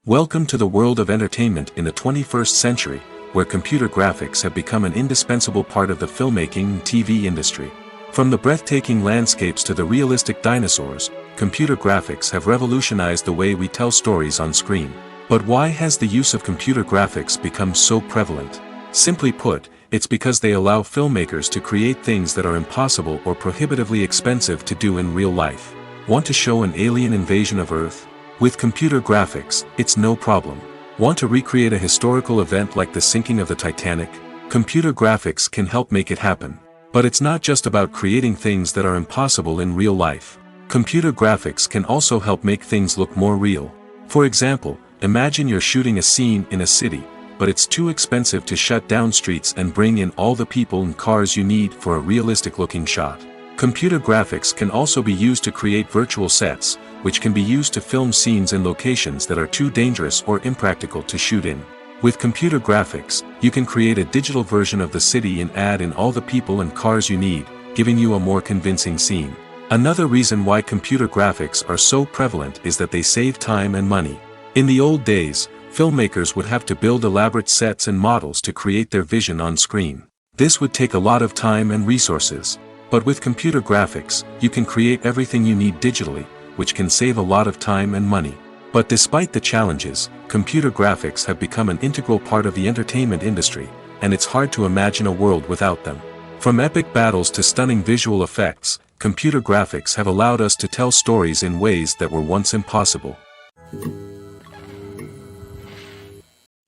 Welcome to the world of entertainment in the 21st century, where computer graphics have become an indispensable part of the filmmaking and TV industry. From the breathtaking landscapes to the realistic dinosaurs, computer graphics have revolutionized the way we tell stories on screen. But why has the use of computer graphics become so prevalent? Simply put, it's because they allow filmmakers to create things that are impossible or prohibitively expensive to do in real life. Want to show an alien invasion of Earth? With computer graphics, it's no problem. Want to recreate a historical event like the sinking of the Titanic? Computer graphics can help make it happen. But it's not just about creating things that are impossible in real life. Computer graphics can also help make things look more real. For example, imagine you're shooting a scene in a city, but it's too expensive to shut down streets and bring in all the people and cars you need for a realistic-looking shot. Computer graphics can also be used to create virtual sets, which can be used to film scenes in locations that are too dangerous or impractical to shoot in. With computer graphics, you can create a digital version of the city and add in all the people and cars you need, giving you a more convincing scene. Another reason why computer graphics are so prevalent is that they save time and money. In the old days, filmmakers would have to build elaborate sets and models to create their vision on screen. This would take a lot of time and resources. But with computer graphics, you can create everything you need digitally, which can save a lot of time and money. But despite the challenges, computer graphics have become an integral part of the entertainment industry, and it's hard to imagine a world without them. From epic battles to stunning visual effects, computer graphics have allowed us to tell stories in ways that were once impossible.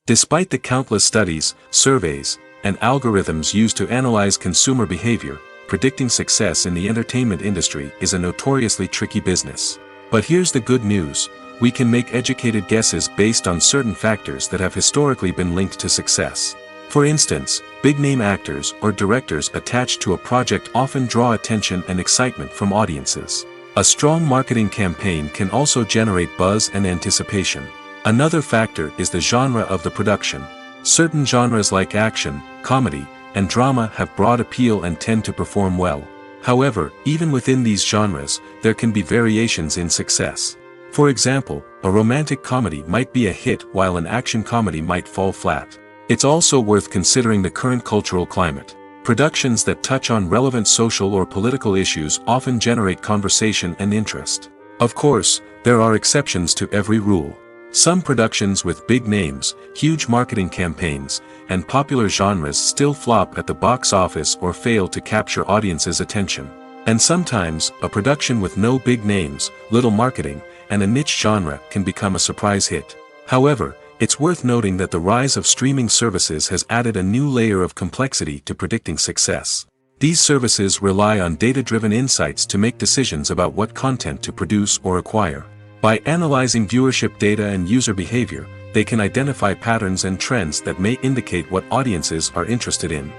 Despite the countless studies, surveys, and algorithms used to analyze consumer behavior, predicting success in the entertainment industry is a notoriously tricky business. But here's the good news: we can make educated guesses based on certain factors that have historically been linked to success. For instance, big-name actors or directors attached to a project often draw attention and excitement from audiences. A strong marketing campaign can also generate buzz and anticipation. Another factor is the genre of the production. Certain genres like action, comedy, and drama have broad appeal and tend to perform well. However, even within these genres, there can be variations in success. For example, a romantic comedy might be a hit while an action comedy might fall flat. It's also worth considering the current cultural climate. Productions that touch on relevant social or political issues often generate conversation and interest. Of course, there are exceptions to every rule. Some productions with big names, huge marketing campaigns, and popular genres still flop at the box office or fail to capture audiences' attention. And sometimes, a production with no big names, little marketing, and a niche genre can become a surprise hit. However, it's worth noting that the rise of streaming services has added a new layer of complexity to predicting success. These services rely on data-driven insights to make decisions about what content to produce or acquire. By analyzing viewership data and user behavior, they can identify patterns and trends that may indicate what audiences are interested in.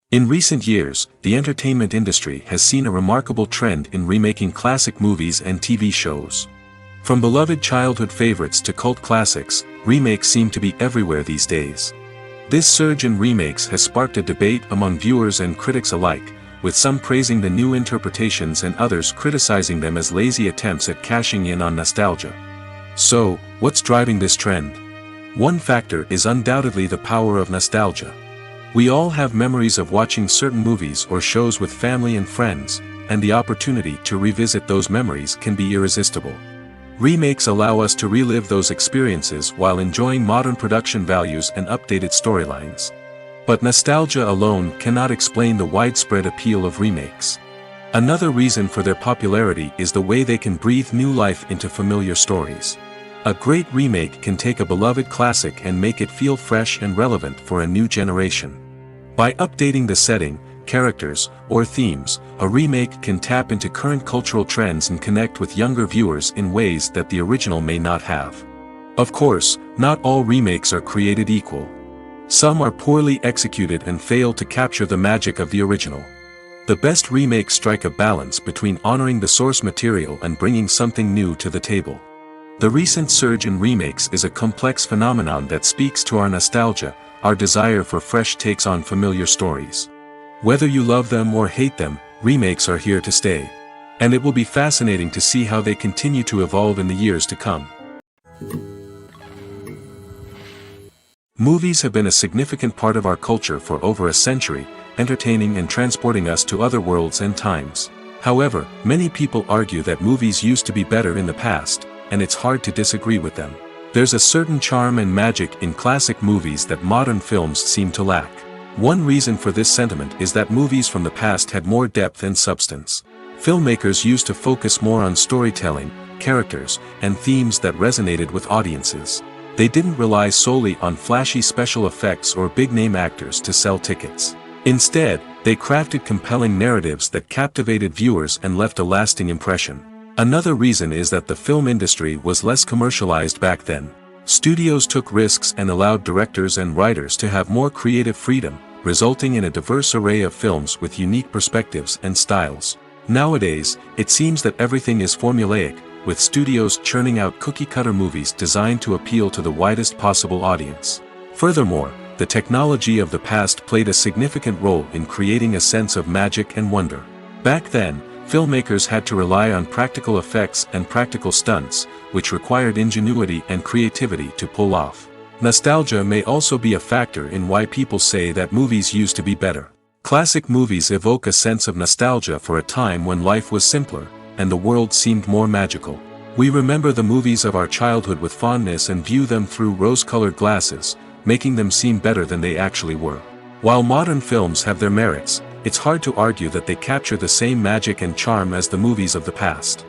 In recent years, the entertainment industry has seen a remarkable trend in remaking classic movies and TV shows. From beloved childhood favorites to cult classics, remakes seem to be everywhere these days. This surge in remakes has sparked a debate among viewers and critics alike, with some praising the new interpretations and others criticizing them as lazy attempts at cashing in on nostalgia. So, what's driving this trend? One factor is undoubtedly the power of nostalgia. We all have memories of watching certain movies or shows with family and friends, and the opportunity to revisit those memories can be irresistible. Remakes allow us to relive those experiences while enjoying modern production values and updated storylines. But nostalgia alone cannot explain the widespread appeal of remakes. Another reason for their popularity is the way they can breathe new life into familiar stories. A great remake can take a beloved classic and make it feel fresh and relevant for a new generation. By updating the setting, characters, or themes, a remake can tap into current cultural trends and connect with younger viewers in ways that the original may not have. Of course, not all remakes are created equal. Some are poorly executed and fail to capture the magic of the original. The best remakes strike a balance between honoring the source material and bringing something new to the table. The recent surge in remakes is a complex phenomenon that speaks to our nostalgia, our desire for fresh takes on familiar stories. Whether you love them or hate them, remakes are here to stay. and it will be fascinating to see how they continue to evolve in the years to come. Movies have been a significant part of our culture for over a century, entertaining and transporting us to other worlds and times. However, many people argue that movies used to be better in the past, and it's hard to disagree with them. There's a certain charm and magic in classic movies that modern films seem to lack. One reason for this sentiment is that movies from the past had more depth and substance. Filmmakers used to focus more on storytelling, characters, and themes that resonated with audiences. They didn't rely solely on flashy special effects or big-name actors to sell tickets. Instead, they crafted compelling narratives that captivated viewers and left a lasting impression. Another reason is that the film industry was less commercialized back then. Studios took risks and allowed directors and writers to have more creative freedom, resulting in a diverse array of films with unique perspectives and styles. Nowadays, it seems that everything is formulaic, with studios churning out cookie-cutter movies designed to appeal to the widest possible audience. Furthermore, the technology of the past played a significant role in creating a sense of magic and wonder. Back then, filmmakers had to rely on practical effects and practical stunts, which required ingenuity and creativity to pull off. Nostalgia may also be a factor in why people say that movies used to be better. Classic movies evoke a sense of nostalgia for a time when life was simpler, and the world seemed more magical. We remember the movies of our childhood with fondness and view them through rose-colored glasses, making them seem better than they actually were. While modern films have their merits, it's hard to argue that they capture the same magic and charm as the movies of the past.